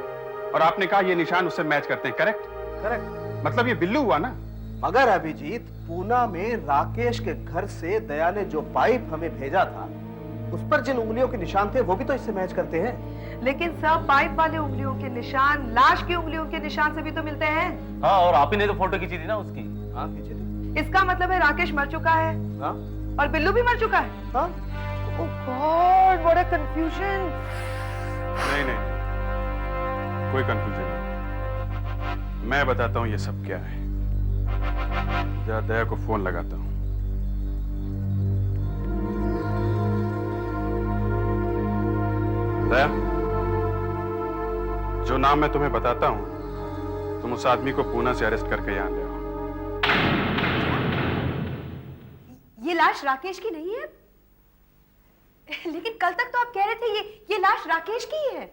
और आपने कहा ये निशान उससे मैच करते हैं. करेक्ट? करेक्ट. मतलब ये बिल्लू हुआ ना? मगर अभिजीत, पूना में राकेश के घर से दया ने जो पाइप हमें भेजा था, उस पर जिन उंगलियों के निशान थे वो भी तो इससे मैच करते हैं. लेकिन सब पाइप वाले उंगलियों के निशान लाश की उंगलियों के निशान से भी तो मिलते हैं. हाँ, और आप ही ने तो फोटो खींची थी ना उसकी. हाँ, खींची थी. इसका मतलब है राकेश मर चुका है. हाँ? और बिल्लू भी मर चुका है. हाँ? ओह गॉड, व्हाट अ कंफ्यूजन. नहीं, कोई कंफ्यूजन नहीं. मैं बताता हूं ये सब क्या है. जरा दया को फोन लगाता हूं. दया, जो नाम मैं तुम्हें बताता हूं, तुम उस आदमी को पूना से अरेस्ट करके यहां ले आओ. ये लाश राकेश की नहीं है? लेकिन कल तक तो आप कह रहे थे ये लाश राकेश की ही है.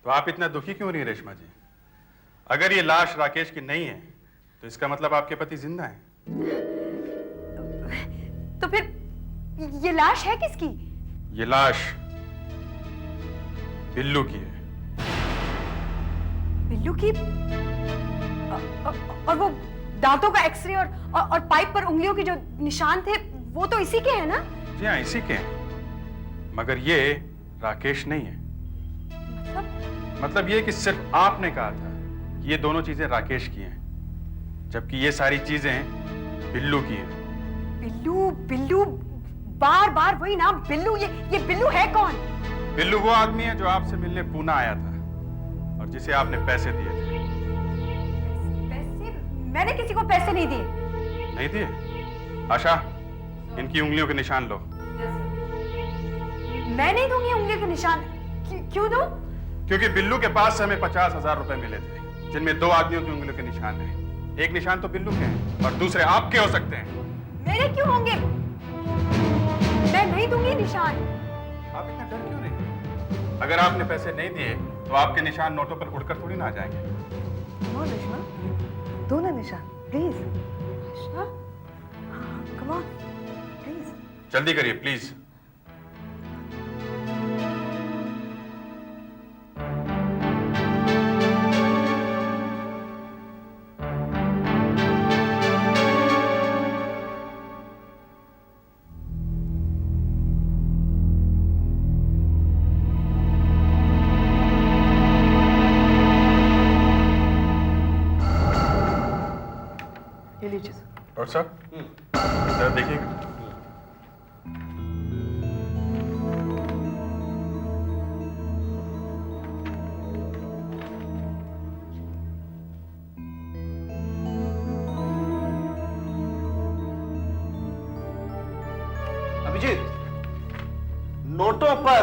तो आप इतना दुखी क्यों रही रेशमा जी? अगर ये लाश राकेश की नहीं है तो इसका मतलब आपके पति जिंदा हैं. तो फिर ये लाश है किसकी? ये लाश बिल्लू की है. बिल्लू की? और वो दांतों का एक्सरे और पाइप पर उंगलियों के जो निशान थे वो तो इसी के हैं ना? जी हाँ, इसी के हैं. मगर ये राकेश नहीं है. मतलब ये कि सिर्फ आपने कहा था कि ये दोनों चीजें राकेश की हैं, जबकि ये सारी चीजें बिल्लू की हैं. बिल्लू बार बार वही नाम बिल्लू. ये बिल्लू है कौन? बिल्लू वो आदमी है जो आपसे मिलने पूना आया था और जिसे आपने पैसे दिए थे. पैसे? मैंने किसी को पैसे नहीं दिए. नहीं दिए? आशा, इनकी उंगलियों के निशान लो. मैं नहीं दूंगी उंगली के निशान. क्यों दूं? क्योंकि बिल्लू के पास से हमें 50,000 रुपए मिले थे, जिनमें 2 आदमियों की उंगलियों के निशान हैं. एक निशान तो बिल्लू के हैं और दूसरे आपके हो सकते हैं. मेरे क्यों होंगे? मैं नहीं दूंगी निशान. आप इतना डर क्यों रहे? अगर आपने पैसे नहीं दिए तो आपके निशान नोटों पर उड़कर थोड़ी ना आ जाएंगे. कम ऑन रेशमा, दो ना निशान प्लीज. Come on please. जल्दी करिए प्लीज. ये लीजिए. डॉक्टर साहब, जरा देखिएगा. पर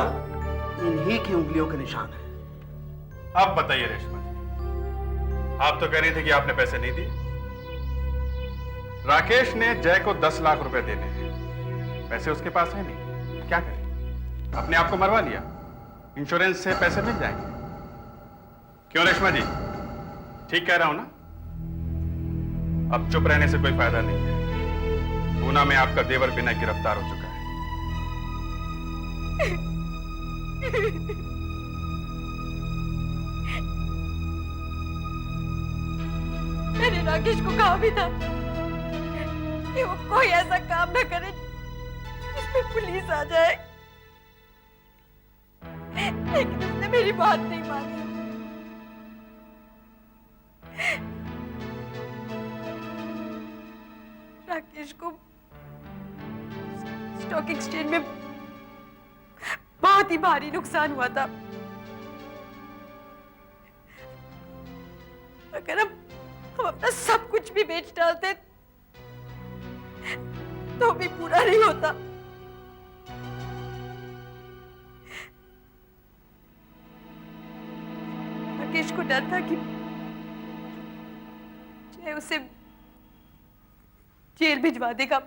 इन्हीं की उंगलियों के निशान है। अब बताइए रेशमा जी, आप तो कह रही थे कि आपने पैसे नहीं दिए। राकेश ने जय को 10 लाख रुपए देने हैं, पैसे उसके पास है नहीं, क्या करें? अपने आप को मरवा लिया, इंश्योरेंस से पैसे मिल जाएंगे। क्यों रेशमा जी, ठीक कह रहा हूं ना? अब चुप रहने से कोई फायदा नहीं है। पूना में आपका देवर बिना गिरफ्तार हो चुका है। मैंने राकेश को कहा भी था कि वो कोई ऐसा काम ना करे जिसमें पुलिस आ जाए, लेकिन उसने मेरी बात नहीं मानी। राकेश को स्टॉक एक्सचेंज में बहुत ही भारी नुकसान हुआ था। अगर हम अपना सब कुछ भी बेच डालते तो भी पूरा नहीं होता। राकेश को डर था कि जय उसे जेल भिजवा देगा।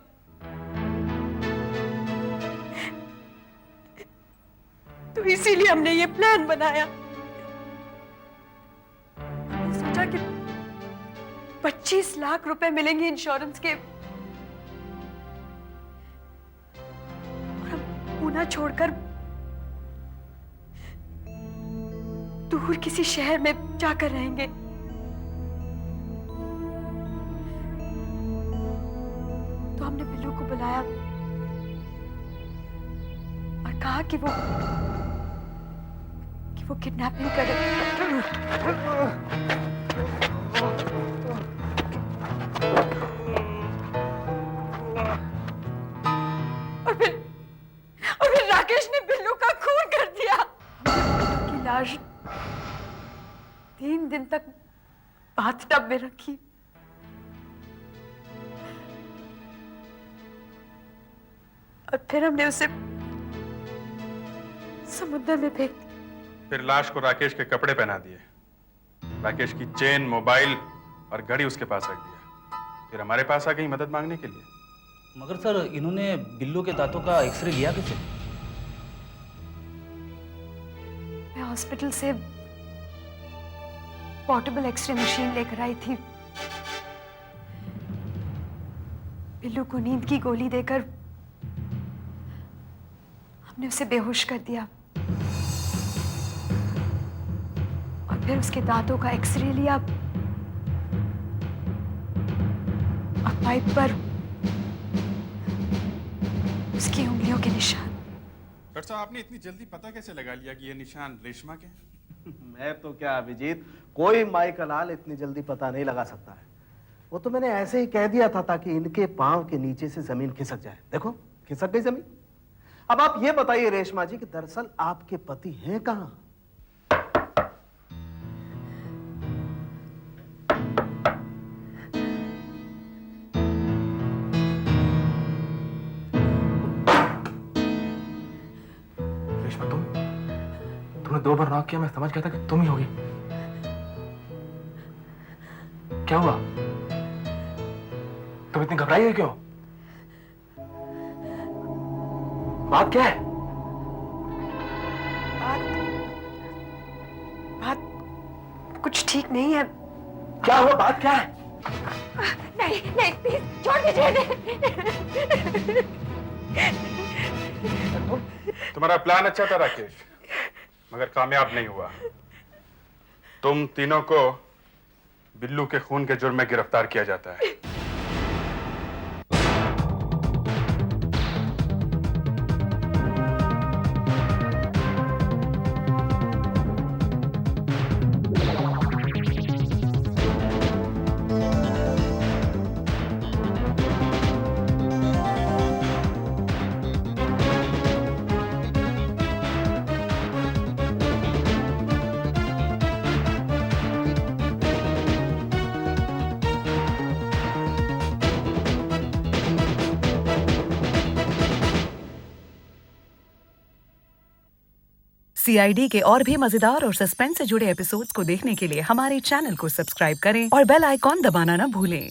तो इसीलिए हमने ये प्लान बनाया। हमने सोचा कि 25 लाख रुपए मिलेंगे इंश्योरेंस के, और हम पूना छोड़कर दूर किसी शहर में जाकर रहेंगे। तो हमने बिल्लू को बुलाया और कहा कि वो किडनैपिंग करे। और फिर राकेश ने बिल्लू का खून कर दिया। बिल्लू की लाश 3 दिन तक बाथटब में रखी। और फिर हमने उसे समुद्र में फेंक दिया। फिर लाश को राकेश के कपड़े पहना दिए, राकेश की चेन, मोबाइल और घड़ी उसके पास रख दिया। फिर हमारे पास आ गई मदद मांगने के लिए। मगर सर, इन्होंने बिल्लू के दांतों का एक्सरे लिया कैसे? मैं हॉस्पिटल से पोर्टेबल एक्सरे मशीन लेकर आई थी। बिल्लू को नींद की गोली देकर हमने उसे बेहोश कर दिया और फिर उसके दांतों का एक्सरे लिया और पाइप पर उसकी उंगलियों के निशान। डॉक्टर साहब, आपने इतनी जल्दी पता कैसे लगा लिया कि ये निशान रेशमा के हैं? मैं तो क्या अभिजीत, कोई माई का लाल इतनी जल्दी पता नहीं लगा सकता है। वो तो मैंने ऐसे ही कह दिया था ताकि इनके पांव के नीचे से जमीन खिसक जाए। देखो खिसक गई जमीन। अब आप ये बताइए रेशमा जी कि दरअसल आपके पति हैं कहां? रेशमा, तुमने 2 बार नॉक किया, मैं समझ गया था कि तुम ही होगी। क्या हुआ? तुम इतनी घबराई है क्यों? बात क्या है? बात कुछ ठीक नहीं है। क्या हुआ? बात क्या है? नहीं नहीं, प्लीज छोड़ दीजिए। तुम्हारा प्लान अच्छा था राकेश, मगर कामयाब नहीं हुआ। तुम तीनों को बिल्लू के खून के जुर्म में गिरफ्तार किया जाता है। सीआईडी के और भी मजेदार और सस्पेंस से जुड़े एपिसोड्स को देखने के लिए हमारे चैनल को सब्सक्राइब करें और बेल आइकॉन दबाना न भूलें।